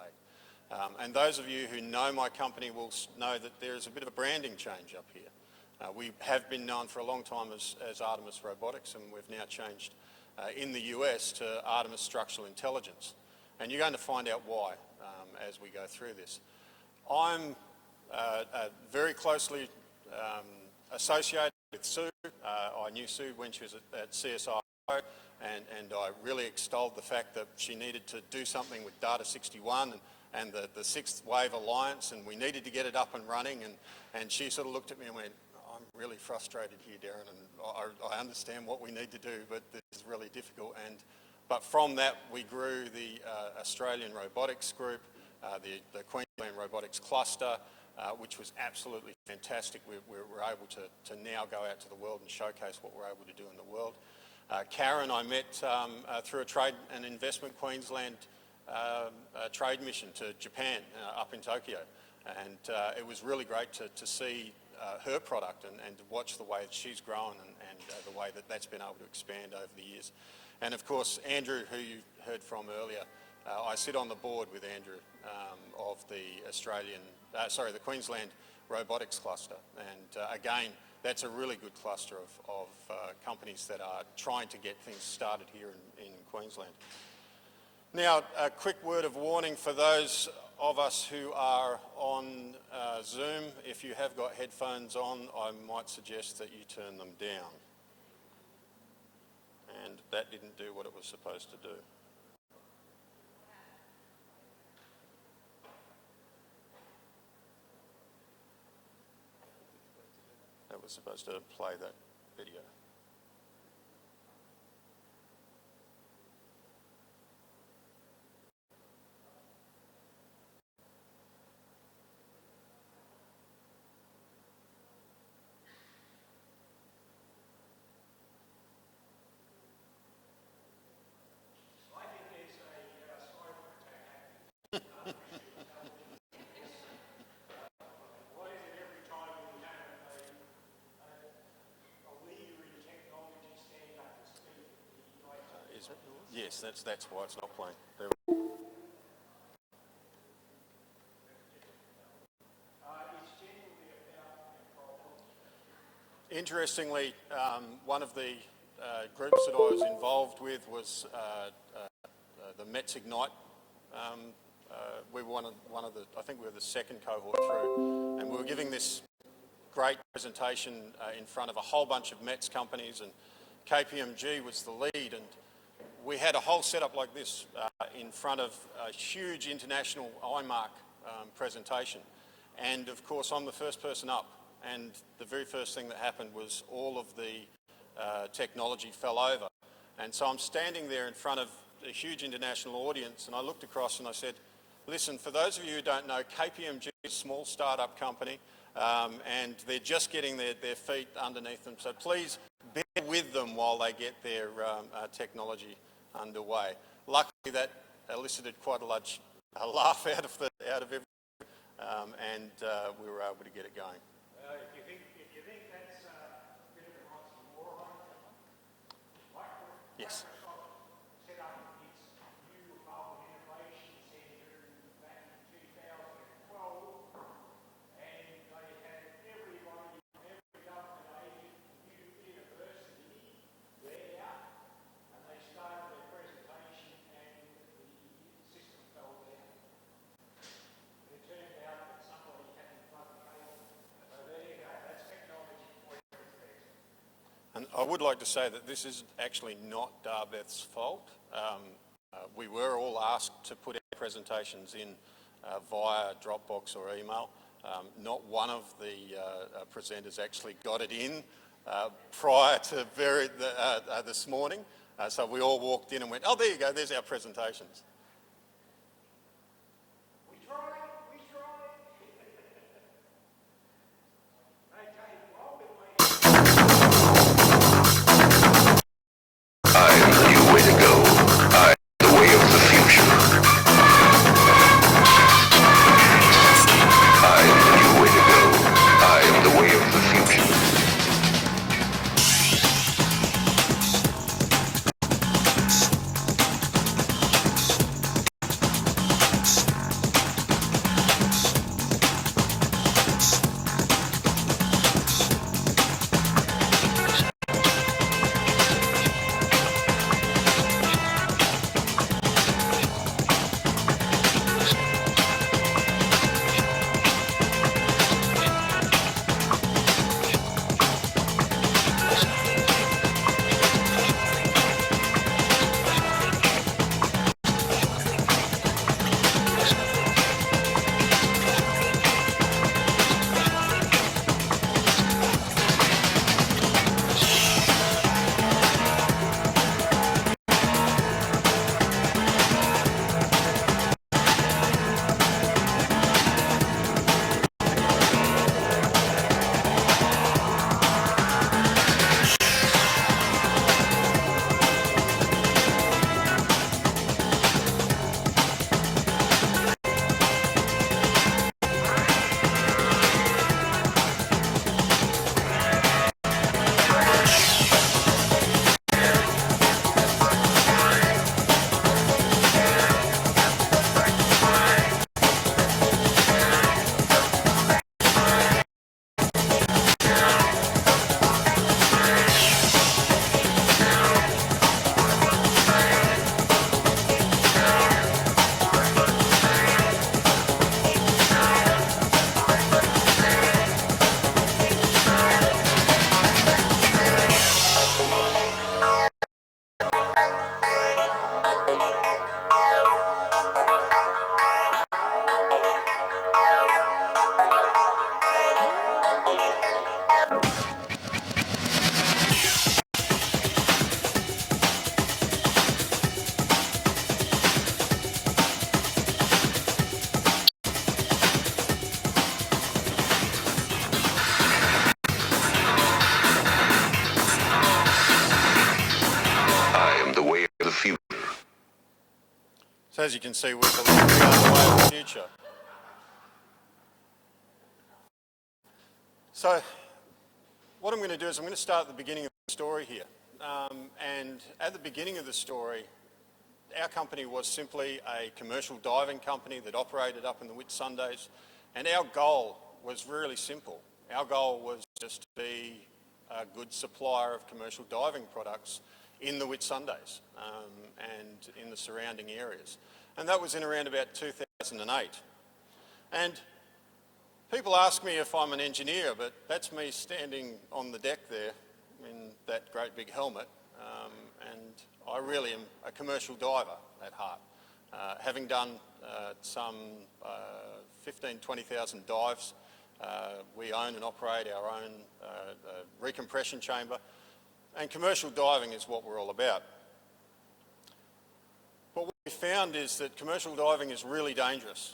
E: And those of you who know my company will know that there is a bit of a branding change up here. We have been known for a long time as Artemis Robotics, and we've now changed in the US to Artemis Structural Intelligence. And you're going to find out why as we go through this. I'm very closely associated with Sue. I knew Sue when she was at CSIRO, and I really extolled the fact that she needed to do something with Data 61 and the Sixth Wave Alliance, and we needed to get it up and running, and she sort of looked at me and went, I'm really frustrated here, Darren, and I understand what we need to do, but this is really difficult. But from that, we grew the Australian Robotics Group, the Queensland Robotics Cluster, which was absolutely fantastic. We're able to now go out to the world and showcase what we're able to do in the world. Karen I met through a Trade and Investment Queensland trade mission to Japan up in Tokyo, and it was really great to see her product and to watch the way that she's grown and the way that that's been able to expand over the years. And of course Andrew, who you heard from earlier, I sit on the board with Andrew of the Queensland Robotics Cluster, and again that's a really good cluster of companies that are trying to get things started here in Queensland. Now, a quick word of warning for those of us who are on Zoom. If you have got headphones on, I might suggest that you turn them down. And that didn't do what it was supposed to do. That was supposed to play that video. Yes, that's why it's not playing. Interestingly, one of the groups that I was involved with was the Mets Ignite. We were one of the, I think we were the second cohort through, and we were giving this great presentation in front of a whole bunch of METS companies, and KPMG was the lead, and we had a whole setup like this in front of a huge international IMARC presentation. And of course, I'm the first person up, and the very first thing that happened was all of the technology fell over. And so I'm standing there in front of a huge international audience, and I looked across and I said, listen, for those of you who don't know, KPMG is a small startup company, and they're just getting their feet underneath them. So please bear with them while they get their technology underway. Luckily, that elicited quite a large laugh out of everyone, and we were able to get it going.
B: If you think that's a bit of an oxymoron,
E: Yes.
B: set up its new Hub Innovation Centre back in 2012, and they had everybody, every government agent, new university there, and they started their presentation and the system fell down. It turned out that somebody hadn't plugged the cable. So there you go, that's technology for you.
E: And I would like to say that this is actually not Darbeth's fault. We were all asked to put our presentations in via Dropbox or email. Not one of the presenters actually got it in prior to this morning. So we all walked in and went, oh, there you go, there's our presentations.
B: We tried. Okay, while we're waiting.
F: I am the new way to go. I am the way of the future. I am the new way to go. I am the way of the future.
E: So as you can see, we believe we are the way of the future. So what I'm going to do is I'm going to start at the beginning of the story here. And at the beginning of the story, our company was simply a commercial diving company that operated up in the Whitsundays. And our goal was really simple. Our goal was just to be a good supplier of commercial diving products in the Whitsundays and in the surrounding areas. And that was in around about 2008. And People ask me if I'm an engineer, but that's me standing on the deck there in that great big helmet, and I really am a commercial diver at heart. Having done some 15,000, 20,000 dives, we own and operate our own recompression chamber, and commercial diving is what we're all about. But what we found is that commercial diving is really dangerous.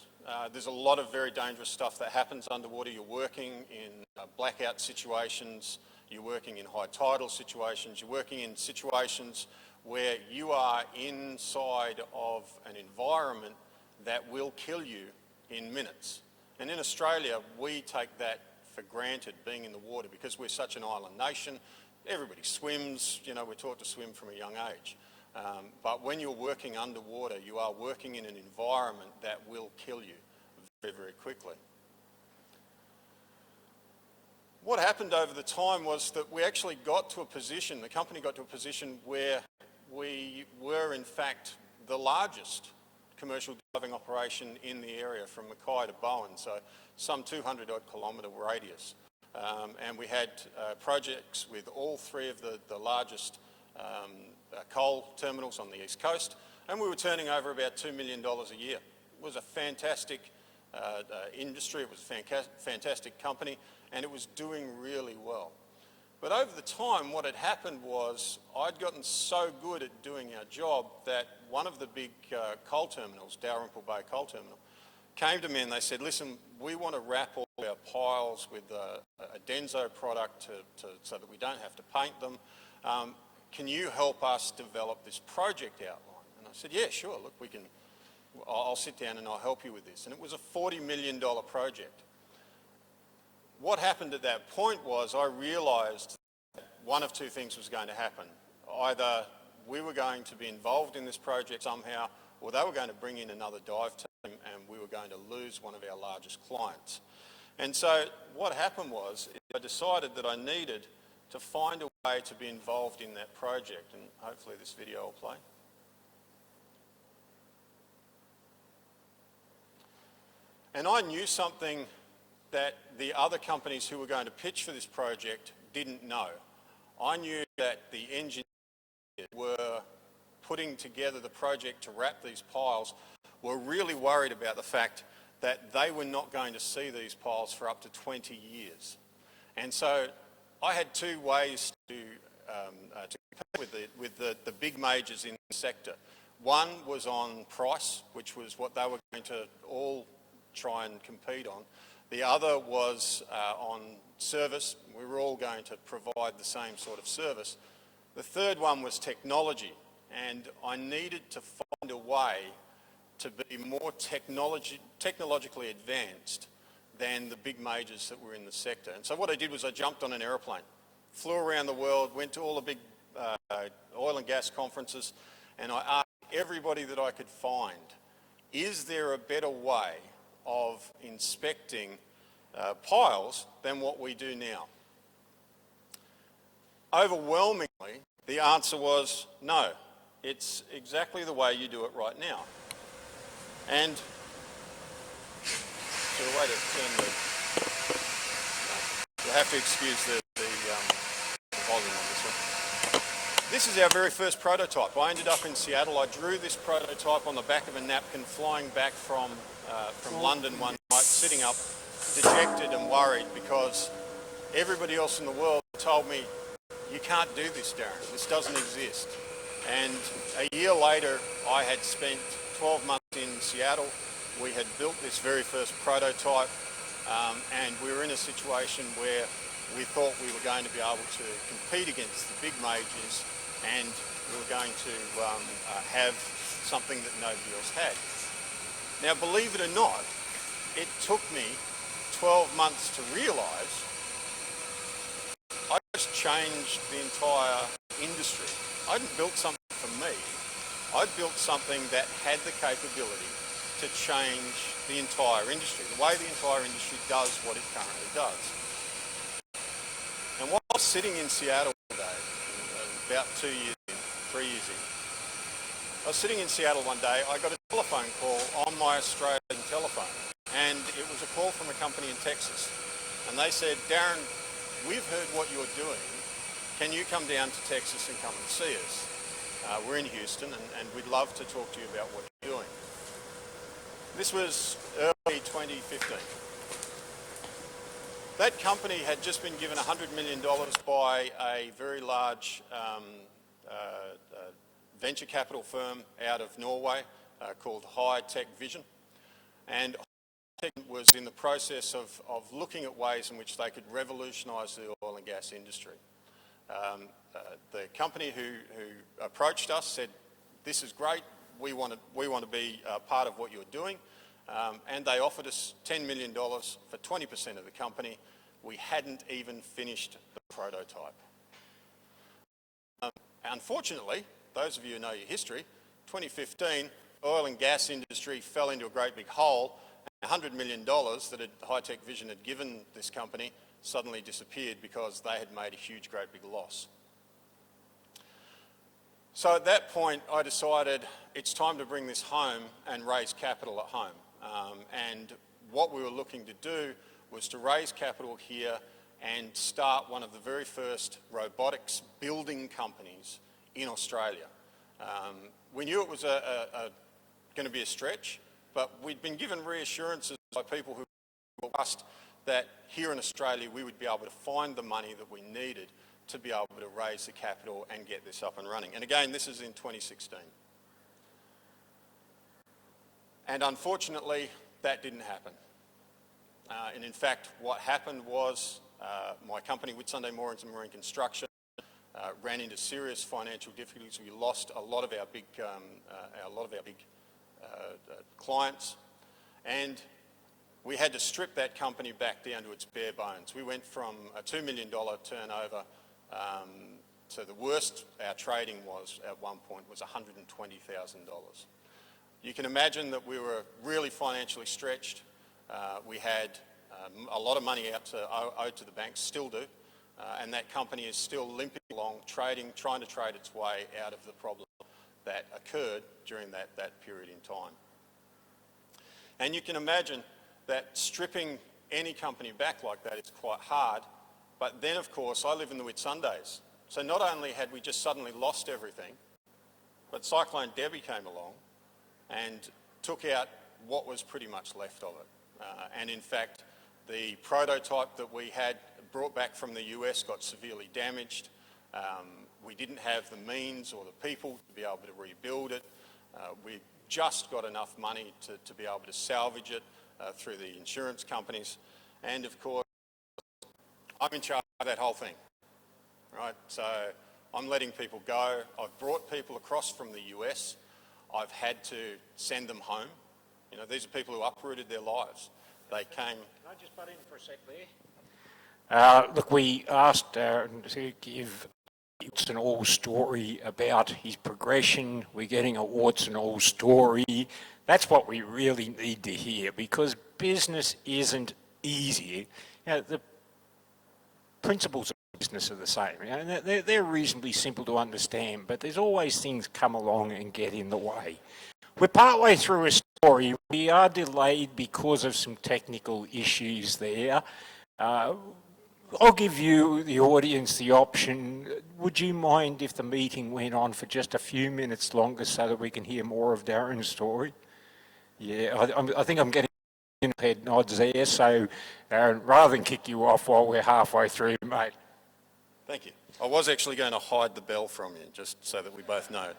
E: There's a lot of very dangerous stuff that happens underwater. You're working in blackout situations, you're working in high tidal situations, you're working in situations where you are inside of an environment that will kill you in minutes. And in Australia, we take that for granted, being in the water, because we're such an island nation. Everybody swims, you know, we're taught to swim from a young age. But when you're working underwater, you are working in an environment that will kill you very, very quickly. What happened over the time was that we actually got to a position, the company got to a position where we were in fact the largest commercial diving operation in the area from Keay to Bowen, so some 200 odd kilometre radius. And we had projects with all three of the largest coal terminals on the east coast, and we were turning over about $2 million a year. It was a fantastic industry, it was a fantastic company, and it was doing really well. But over the time, what had happened was I'd gotten so good at doing our job that one of the big coal terminals, Dalrymple Bay Coal Terminal, came to me and they said, listen, we want to wrap all our piles with a Denso product so that we don't have to paint them. Can you help us develop this project outline? And I said, yeah, sure, look, I'll sit down and I'll help you with this. And it was a $40 million project. What happened at that point was I realised that one of two things was going to happen. Either we were going to be involved in this project somehow, or they were going to bring in another dive team and we were going to lose one of our largest clients. And so what happened was I decided that I needed to find a way to be involved in that project, and hopefully this video will play. And I knew something that the other companies who were going to pitch for this project didn't know. I knew that the engineers were putting together the project to wrap these piles were really worried about the fact that they were not going to see these piles for up to 20 years. And so I had two ways to compete with the big majors in the sector. One was on price, which was what they were going to all try and compete on. The other was on service. We were all going to provide the same sort of service. The third one was technology, and I needed to find a way to be more technologically advanced than the big majors that were in the sector. And so what I did was I jumped on an aeroplane, flew around the world, went to all the big oil and gas conferences, and I asked everybody that I could find, is there a better way of inspecting piles than what we do now? Overwhelmingly, the answer was no. It's exactly the way you do it right now. And so a way to turn you'll have to excuse the volume on this one. This is our very first prototype. I ended up in Seattle. I drew this prototype on the back of a napkin flying back from London one night, sitting up dejected and worried because everybody else in the world told me, you can't do this, Darren, this doesn't exist. And a year later, I had spent 12 months in Seattle. We had built this very first prototype, and we were in a situation where we thought we were going to be able to compete against the big majors, and we were going to have something that nobody else had. Now, believe it or not, it took me 12 months to realise I just changed the entire industry. I hadn't built something for me. I'd built something that had the capability to change the entire industry, the way the entire industry does what it currently does. And while I was sitting in Seattle today, about 3 years in, I was sitting in Seattle one day, I got a telephone call on my Australian telephone. And it was a call from a company in Texas. And they said, Darren, we've heard what you're doing. Can you come down to Texas and come and see us? We're in Houston and we'd love to talk to you about what you're doing. This was early 2015. That company had just been given $100 million by a very large venture capital firm out of Norway called High Tech Vision. And High Tech was in the process of looking at ways in which they could revolutionise the oil and gas industry. The company who approached us said, this is great, we want to be part of what you're doing, and they offered us $10 million for 20% of the company. We hadn't even finished the prototype. Unfortunately, those of you who know your history, 2015, oil and gas industry fell into a great big hole, and $100 million that High Tech Vision had given this company suddenly disappeared because they had made a huge, great big loss. So at that point, I decided it's time to bring this home and raise capital at home. And what we were looking to do was to raise capital here and start one of the very first robotics building companies in Australia. We knew it was going to be a stretch, but we'd been given reassurances by people who were trust that here in Australia we would be able to find the money that we needed to be able to raise the capital and get this up and running. And again, this is in 2016. And unfortunately, that didn't happen. And in fact, what happened was my company, Whitsunday Moorings and Marine Construction, ran into serious financial difficulties. We lost a lot of our big, clients, and we had to strip that company back down to its bare bones. We went from a $2 million turnover to the worst our trading was at one point was $120,000. You can imagine that we were really financially stretched. We had a lot of money owed to the banks, still do, and that company is still limping along, trying to trade its way out of the problem that occurred during that period in time. And you can imagine that stripping any company back like that is quite hard, but then of course I live in the Whitsundays. So not only had we just suddenly lost everything, but Cyclone Debbie came along and took out what was pretty much left of it. And in fact, the prototype that we had brought back from the US got severely damaged. We didn't have the means or the people to be able to rebuild it. We just got enough money to be able to salvage it through the insurance companies. And of course, I'm in charge of that whole thing, right? So I'm letting people go. I've brought people across from the US. I've had to send them home. You know, these are people who uprooted their lives. They came...
B: Can I just butt in for a sec there? Look, we asked Darren to give warts and all story about his progression. We're getting a warts and all story. That's what we really need to hear, because business isn't easy. You know, the principles of business are the same. You know, they're reasonably simple to understand, but there's always things come along and get in the way. We're partway through a story. We are delayed because of some technical issues there. I'll give you, the audience, the option. Would you mind if the meeting went on for just a few minutes longer so that we can hear more of Darren's story? Yeah, I think I'm getting head nods there. So, Darren, rather than kick you off while we're halfway through, mate.
E: Thank you. I was actually going to hide the bell from you, just so that we both know.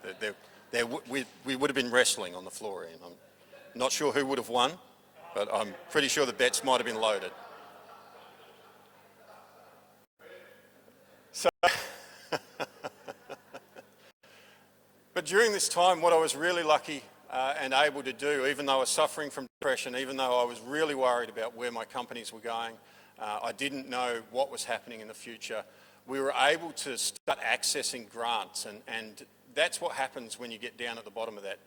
E: We would have been wrestling on the floor, and I'm not sure who would have won, but I'm pretty sure the bets might have been loaded. So, but during this time, what I was really lucky and able to do, even though I was suffering from depression, even though I was really worried about where my companies were going, I didn't know what was happening in the future, we were able to start accessing grants, and that's what happens when you get down at the bottom of that,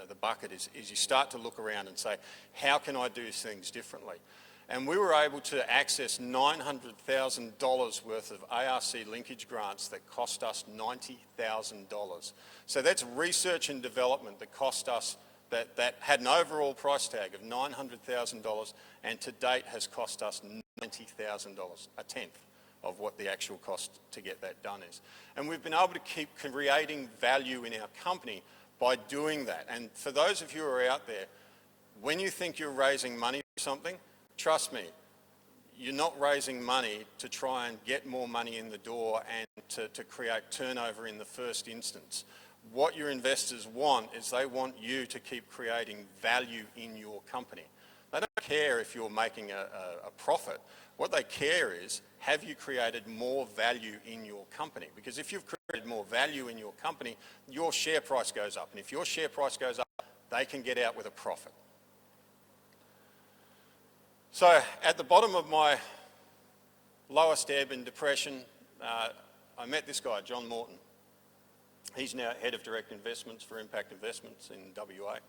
E: the bucket, is you start to look around and say, how can I do things differently? And we were able to access $900,000 worth of ARC linkage grants that cost us $90,000. So that's research and development that cost us that had an overall price tag of $900,000 and to date has cost us $90,000, a tenth of what the actual cost to get that done is. And we've been able to keep creating value in our company by doing that. And for those of you who are out there, when you think you're raising money for something, trust me, you're not raising money to try and get more money in the door and to create turnover in the first instance. What your investors want is they want you to keep creating value in your company. They don't care if you're making a profit. What they care is, have you created more value in your company? Because if you've created more value in your company, your share price goes up. And if your share price goes up, they can get out with a profit. So at the bottom of my lowest ebb in depression, I met this guy, John Morton. He's now head of direct investments for Impact Investments in WA. At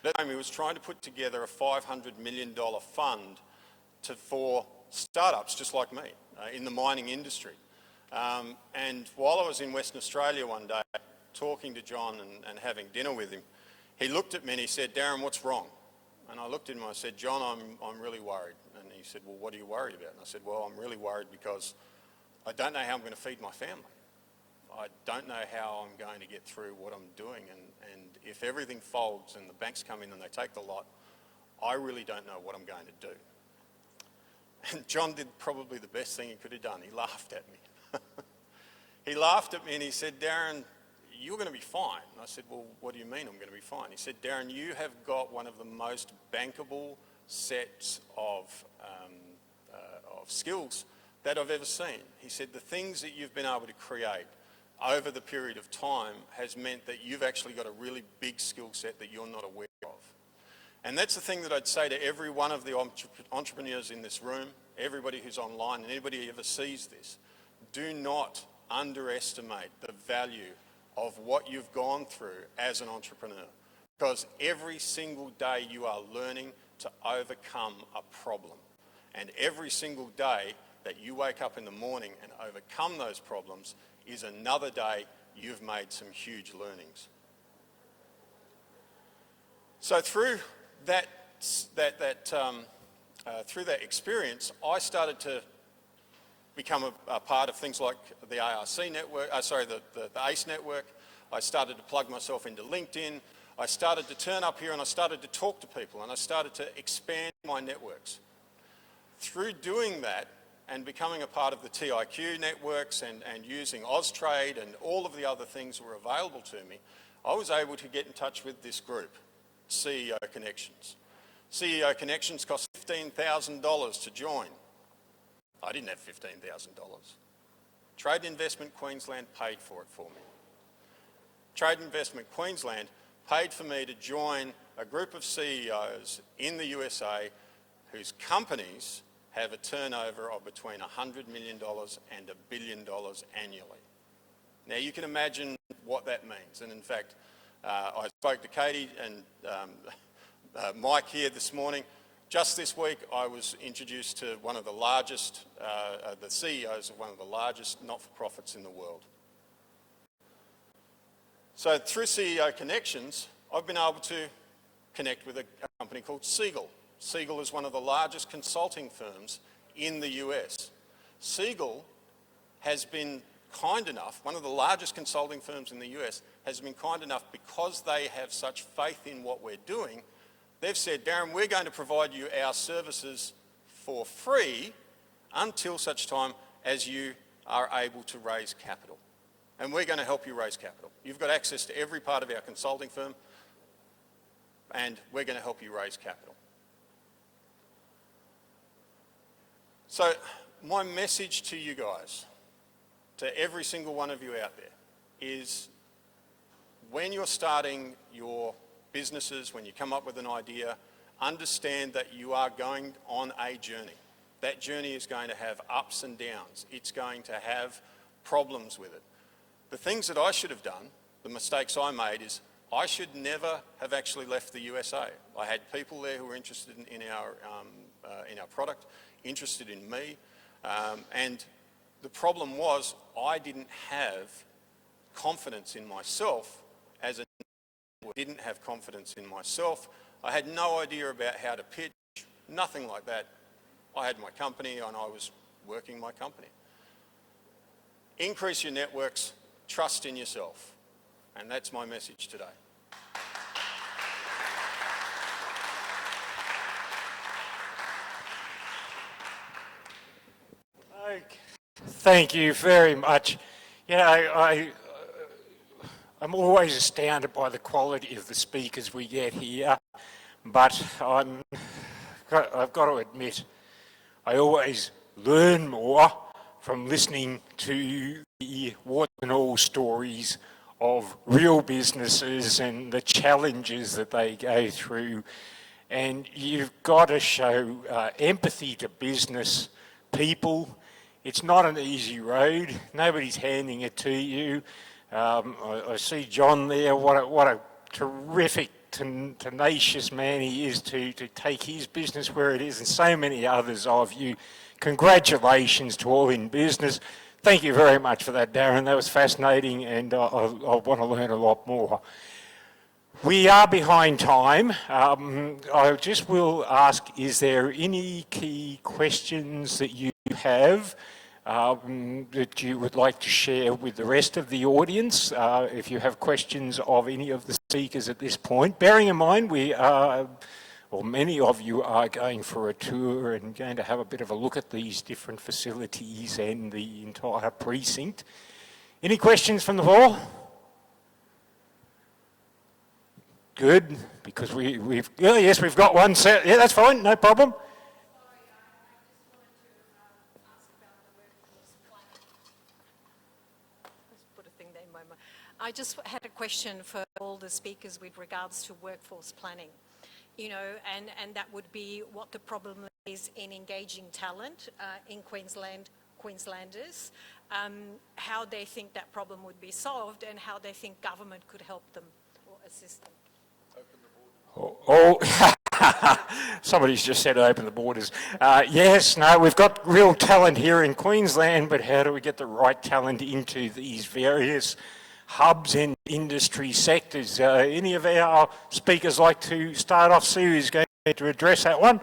E: that time, he was trying to put together a $500 million fund for startups just like me in the mining industry. And while I was in Western Australia one day talking to John and having dinner with him, he looked at me and he said, "Darren, what's wrong?" And I looked at him and I said, "John, I'm really worried." And he said, "Well, what are you worried about?" And I said, "Well, I'm really worried because I don't know how I'm going to feed my family. I don't know how I'm going to get through what I'm doing, and if everything folds and the banks come in and they take the lot, I really don't know what I'm going to do." And John did probably the best thing he could have done. He laughed at me. He laughed at me and he said, "Darren, you're going to be fine." And I said, "Well, what do you mean I'm going to be fine?" He said, "Darren, you have got one of the most bankable sets of skills that I've ever seen." He said, "The things that you've been able to create over the period of time has meant that you've actually got a really big skill set that you're not aware of." And that's the thing that I'd say to every one of the entrepreneurs in this room, everybody who's online and anybody who ever sees this. Do not underestimate the value of what you've gone through as an entrepreneur, because every single day you are learning to overcome a problem. And every single day that you wake up in the morning and overcome those problems is another day you've made some huge learnings. So through that experience, I started to become a part of things like the ARC network, the ACE network. I started to plug myself into LinkedIn. I started to turn up here and I started to talk to people and I started to expand my networks. Through doing that and becoming a part of the TIQ networks and using Austrade and all of the other things that were available to me, I was able to get in touch with this group, CEO Connections. CEO Connections cost $15,000 to join. I didn't have $15,000. Trade Investment Queensland paid for it for me. Trade Investment Queensland paid for me to join a group of CEOs in the USA whose companies have a turnover of between $100 million and $1 billion annually. Now you can imagine what that means. And in fact, I spoke to Katie and Mike here this morning. Just this week, I was introduced to one of the largest, the CEOs of one of the largest not-for-profits in the world. So through CEO Connections, I've been able to connect with a company called Siegel. Siegel is one of the largest consulting firms in the US. Siegel has been kind enough, one of the largest consulting firms in the US, has been kind enough because they have such faith in what we're doing. They've said, "Darren, we're going to provide you our services for free until such time as you are able to raise capital. And we're going to help you raise capital. You've got access to every part of our consulting firm, and we're going to help you raise capital." So my message to you guys, to every single one of you out there, is when you're starting your businesses, when you come up with an idea, understand that you are going on a journey. That journey is going to have ups and downs. It's going to have problems with it. The things that I should have done, the mistakes I made, is I should never have actually left the USA. I had people there who were interested in our product, interested in me, and the problem was I didn't have confidence in myself as a didn't have confidence in myself. I had no idea about how to pitch, nothing like that. I had my company and I was working my company. Increase your networks, trust in yourself. And that's my message today.
B: Thank you very much. You know, I'm always astounded by the quality of the speakers we get here, but I've got to admit, I always learn more from listening to the warts and all stories of real businesses and the challenges that they go through. And you've got to show empathy to business people. It's not an easy road. Nobody's handing it to you. I see John there. What a terrific, tenacious man he is to take his business where it is, and so many others of you. Congratulations to all in business. Thank you very much for that, Darren. That was fascinating, and I want to learn a lot more. We are behind time. I just will ask, is there any key questions that you have that you would like to share with the rest of the audience? If you have questions of any of the speakers at this point, bearing in mind we are, or many of you are going for a tour and going to have a bit of a look at these different facilities and the entire precinct. Any questions from the floor? Good, because we've got one set. Yeah, that's fine, no problem.
G: I just had a question for all the speakers with regards to workforce planning, you know, and that would be what the problem is in engaging talent in Queenslanders, how they think that problem would be solved, and how they think government could help them or assist them.
B: Oh, somebody's just said open the borders. Yes, no, we've got real talent here in Queensland, but how do we get the right talent into these various hubs and industry sectors? Any of our speakers like to start off? Sue is going to address that one.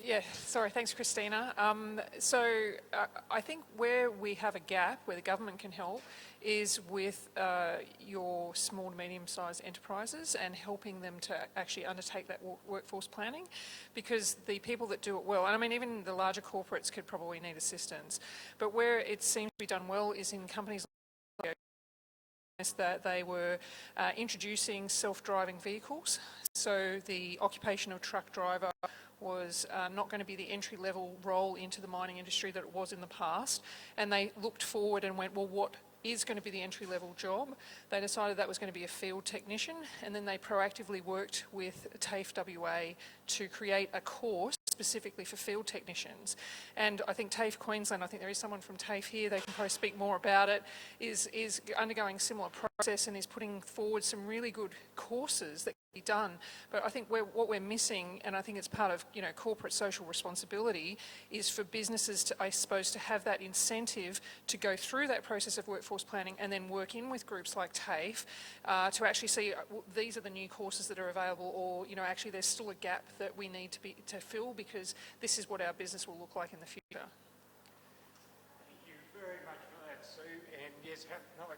D: Yeah, sorry, thanks Christina. I think where we have a gap, where the government can help, is with your small to medium-sized enterprises and helping them to actually undertake that workforce planning, because the people that do it well, and I mean even the larger corporates could probably need assistance, but where it seems to be done well is in companies like that they were introducing self-driving vehicles. So the occupation of truck driver was not going to be the entry-level role into the mining industry that it was in the past, and they looked forward and went, well, what is going to be the entry-level job? They decided that was going to be a field technician, and then they proactively worked with TAFE WA to create a course specifically for field technicians. And I think TAFE Queensland, I think there is someone from TAFE here, they can probably speak more about it, is undergoing a similar process and is putting forward some really good courses that can be done. But I think what we're missing, and I think it's part of corporate social responsibility, is for businesses to, I suppose, to have that incentive to go through that process of workforce planning and then work in with groups like TAFE to actually see these are the new courses that are available, or actually there's still a gap that we need to fill, because this is what our business will look like in the future.
B: Thank you very much for that, Sue. And yes, another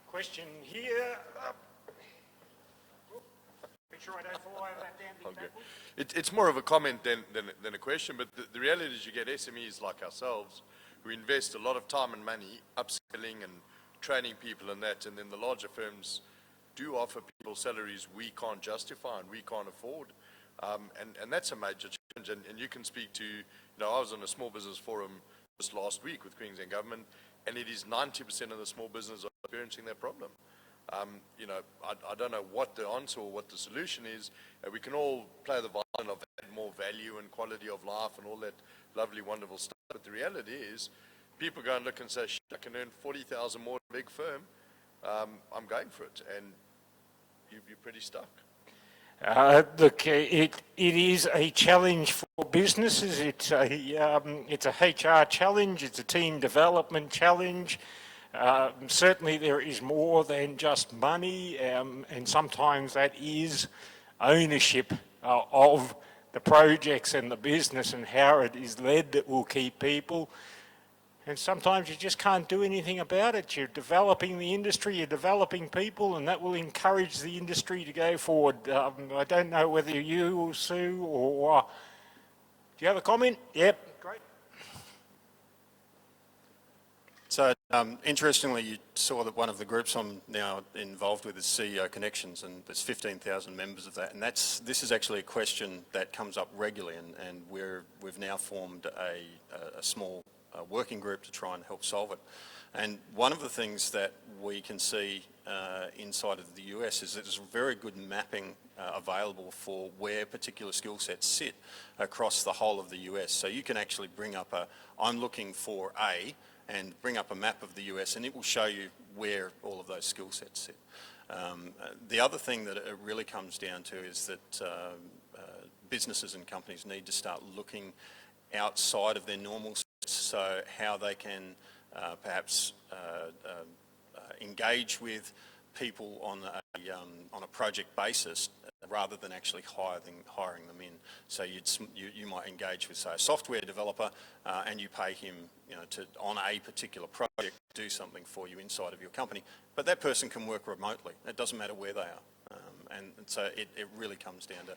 B: question here. Make sure I don't fall over that damn big table.
H: It's more of a comment than a question, but the reality is you get SMEs like ourselves who invest a lot of time and money upskilling and training people and that, and then the larger firms do offer people salaries we can't justify and we can't afford. And that's a major challenge, and you can speak to, I was on a small business forum just last week with Queensland government, and it is 90% of the small business are experiencing that problem. I don't know what the answer or what the solution is. We can all play the violin of add more value and quality of life and all that lovely, wonderful stuff, but the reality is people go and look and say, shit, I can earn 40,000 more at a big firm, I'm going for it, and you're pretty stuck.
B: Look, it is a challenge for businesses. It's a HR challenge. It's a team development challenge. Certainly there is more than just money, and sometimes that is ownership of the projects and the business and how it is led that will keep people. And sometimes you just can't do anything about it. You're developing the industry, you're developing people, and that will encourage the industry to go forward. I don't know whether you, Sue, or... do you have a comment? Yep. Great.
E: So, interestingly, you saw that one of the groups I'm now involved with is CEO Connections, and there's 15,000 members of that. And this is actually a question that comes up regularly, and we've now formed a small working group to try and help solve it. And one of the things that we can see inside of the US is that there's very good mapping available for where particular skill sets sit across the whole of the US. So you can actually bring up I'm looking for A, and bring up a map of the US, and it will show you where all of those skill sets sit. The other thing that it really comes down to is that businesses and companies need to start looking outside of their normal sets, so how they can perhaps engage with people on a project basis rather than actually hiring them in. So you might engage with, say, a software developer, and you pay him, on a particular project, do something for you inside of your company. But that person can work remotely. It doesn't matter where they are. And so it really comes down to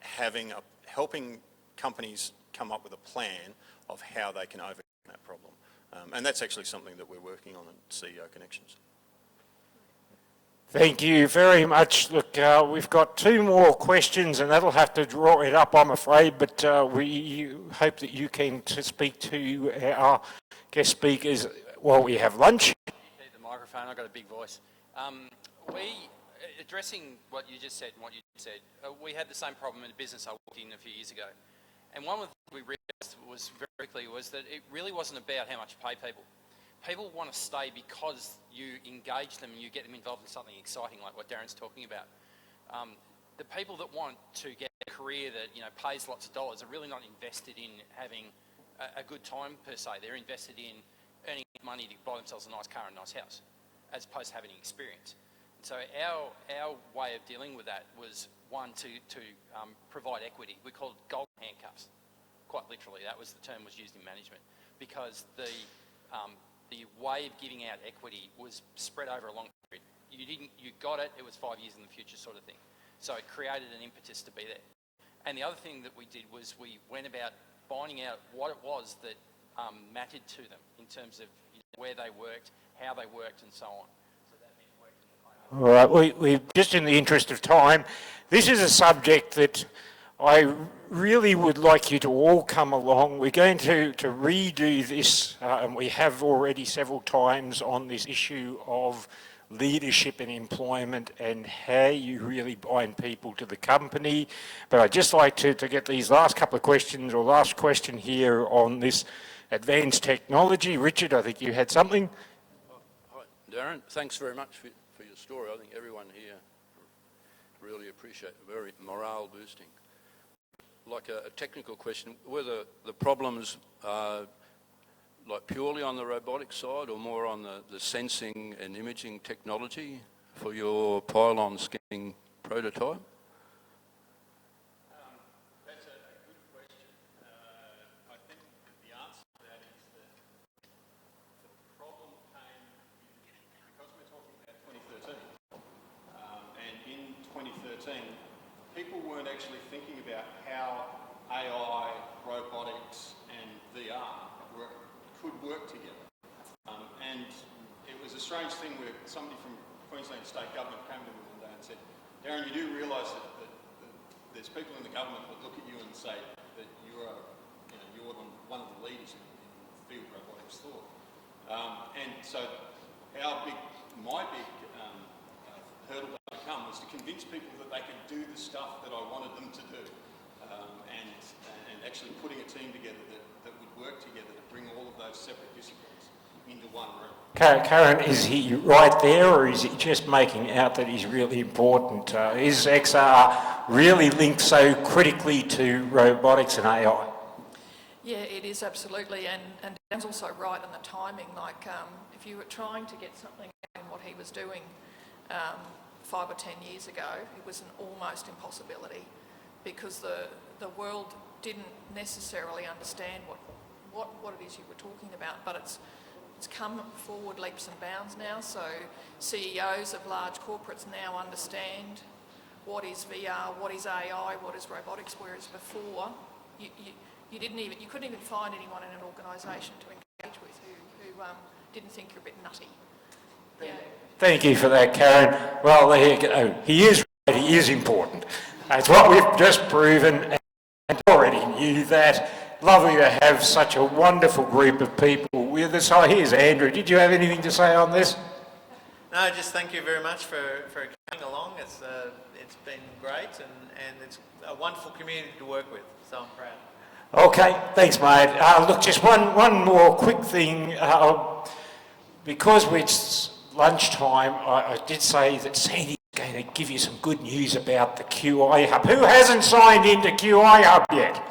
E: helping companies come up with a plan of how they can overcome that problem. And that's actually something that we're working on at CEO Connections.
B: Thank you very much. Look, we've got two more questions, and that'll have to draw it up, I'm afraid, but we hope that you can speak to our guest speakers while we have lunch.
I: The microphone, I've got a big voice. Addressing what you just said and what you said, we had the same problem in a business I walked in a few years ago. And one of the things we realised was very clear was that it really wasn't about how much you pay people. People want to stay because you engage them and you get them involved in something exciting like what Darren's talking about. The people that want to get a career that pays lots of dollars are really not invested in having a good time per se. They're invested in earning money to buy themselves a nice car and a nice house, as opposed to having experience. And so our way of dealing with that was one to provide equity. We called it golden handcuffs, quite literally. That was the term was used in management, because the way of giving out equity was spread over a long period. You got it, it was 5 years in the future sort of thing. So it created an impetus to be there. And the other thing that we did was we went about finding out what it was that mattered to them in terms of where they worked, how they worked, and so on. So that meant working
B: All right, we just in the interest of time, this is a subject that I really would like you to all come along. We're going to redo this, and we have already several times on this issue of leadership and employment and how you really bind people to the company. But I'd just like to get these last couple of questions, or last question here on this advanced technology. Richard, I think you had something.
J: Hi, Darren. Thanks very much for your story. I think everyone here really appreciate it. Very morale boosting. Like a technical question, whether the problems are like purely on the robotic side or more on the sensing and imaging technology for your pylon scanning prototype?
E: That's a good question. I think the answer to that is that the problem came because we're talking about 2013. And in 2013, people weren't actually thinking about how AI, robotics, and VR could work together. And it was a strange thing where somebody from Queensland State Government came to me one day and said, Darren, you do realise that there's people in the government that look at you and say that you're one of the leaders in field robotics thought. And so my big hurdle to overcome was to convince people that they could do the stuff that I wanted them to do, and actually putting a team together that would work together to bring all of those separate disciplines into one room.
B: Karen, is he right there, or is he just making out that he's really important? Is XR really linked so critically to robotics and AI?
C: Yeah, it is absolutely, and Dan's also right on the timing. Like, if you were trying to get something out in what he was doing 5 or 10 years ago, it was an almost impossibility because the world didn't necessarily understand what it is you were talking about, but it's come forward leaps and bounds now. So CEOs of large corporates now understand what is VR, what is AI, what is robotics, whereas before you couldn't even find anyone in an organisation to engage with who didn't think you're a bit nutty. Yeah.
B: Thank you for that, Karen. Well, there you go. He is right, he is important. That's what we've just proven, and already knew that. Lovely to have such a wonderful group of people with us. Oh, here's Andrew. Did you have anything to say on this?
A: No, just thank you very much for coming along. It's been great, and it's a wonderful community to work with, so I'm proud.
B: Okay, thanks, mate. Look, just one more quick thing. Because it's lunchtime, I did say that Sandy's going to give you some good news about the QI Hub. Who hasn't signed into QI Hub yet?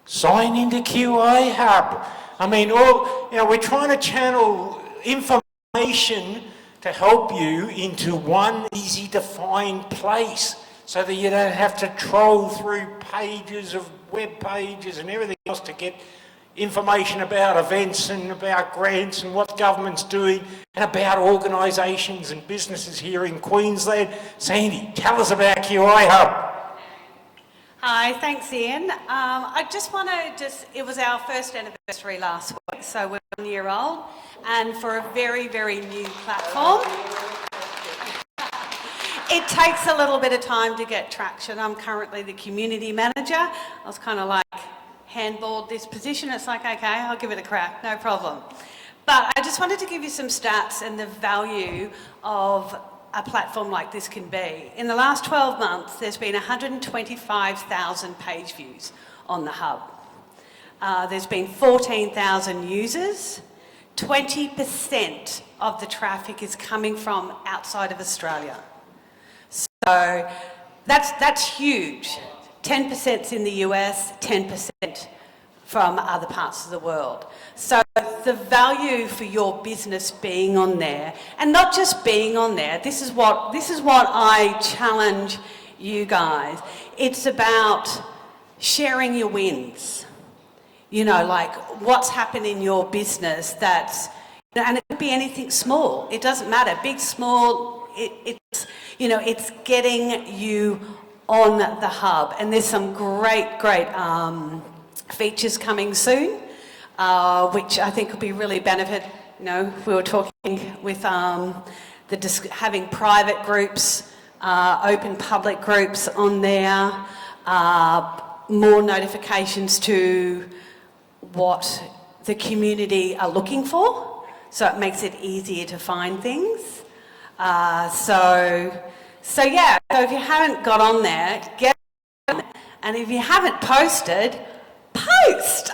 B: Sign into QI Hub. I mean, we're trying to channel information to help you into one easy to find place so that you don't have to troll through pages of web pages and everything else to get information about events and about grants and what the government's doing and about organisations and businesses here in Queensland. Sandy, tell us about QI Hub.
K: Hi, thanks Ian. I just want to it was our first anniversary last week, so we're 1 year old, and for a very, very new platform, it takes a little bit of time to get traction. I'm currently the community manager. I was kind of like handballed this position. It's like, okay, I'll give it a crack, no problem. But I just wanted to give you some stats and the value of a platform like this can be. In the last 12 months, there's been 125,000 page views on the hub. There's been 14,000 users. 20% of the traffic is coming from outside of Australia. So that's huge. 10%'s in the US, 10% from other parts of the world. So the value for your business being on there, and not just being on there, this is what I challenge you guys. It's about sharing your wins. You know, like what's happened in your business and it could be anything small. It doesn't matter, big, small, it's getting you on the hub. And there's some great features coming soon, which I think will be really benefit. You know, we were talking with having private groups, open public groups on there, more notifications to what the community are looking for, so it makes it easier to find things. So if you haven't got on there, get on there. And if you haven't posted, post.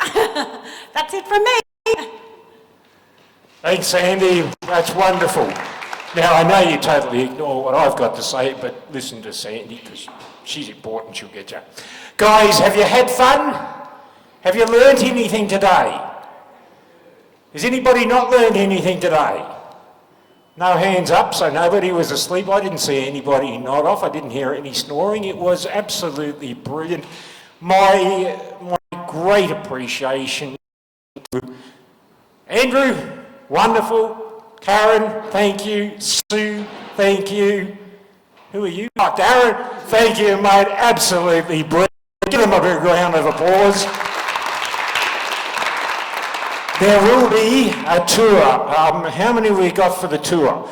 K: That's it from me.
B: Thanks, Sandy. That's wonderful. Now, I know you totally ignore what I've got to say, but listen to Sandy, because she's important, she'll get you. Guys, have you had fun? Have you learnt anything today? Has anybody not learned anything today? No hands up, so nobody was asleep. I didn't see anybody nod off. I didn't hear any snoring. It was absolutely brilliant. My great appreciation to Andrew, wonderful. Karen, thank you. Sue, thank you. Who are you? Oh, Darren, thank you, mate. Absolutely brilliant. Give them a big round of applause. There will be a tour. How many have we got for the tour?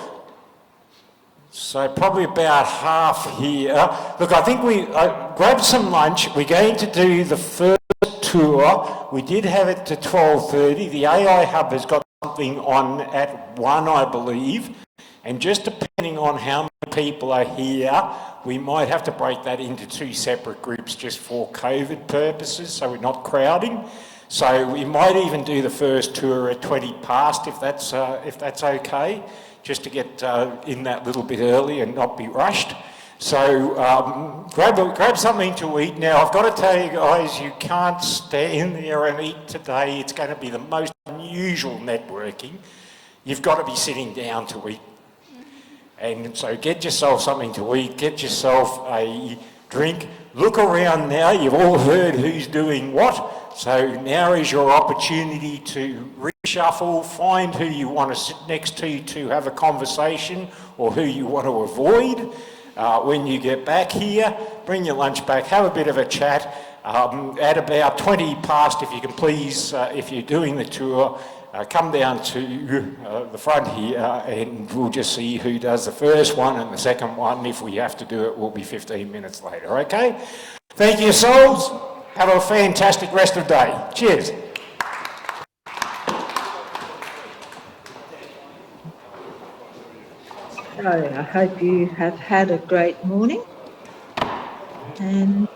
B: So probably about half here. Look, I think we grabbed some lunch. We're going to do the first tour. We did have it to 12:30. The AI Hub has got something on at 1, I believe. And just depending on how many people are here, we might have to break that into 2 separate groups just for COVID purposes, so we're not crowding. So we might even do the first tour at 20 past if that's okay, just to get in that little bit early and not be rushed. So grab something to eat. Now, I've got to tell you guys, you can't stand there and eat today. It's going to be the most unusual networking. you've got to be sitting down to eat. And so get yourself something to eat, get yourself a drink. Look around now, you've all heard who's doing what. So now is your opportunity to reshuffle, find who you want to sit next to have a conversation, or who you want to avoid. When you get back here, bring your lunch back, have a bit of a chat. At about 20 past, if you can please, if you're doing the tour, come down to the front here and we'll just see who does the first one and the second one. If we have to do it, we'll be 15 minutes later, okay? Thank you, souls. Have a fantastic rest of the day. Cheers.
L: So I hope you have had a great morning, and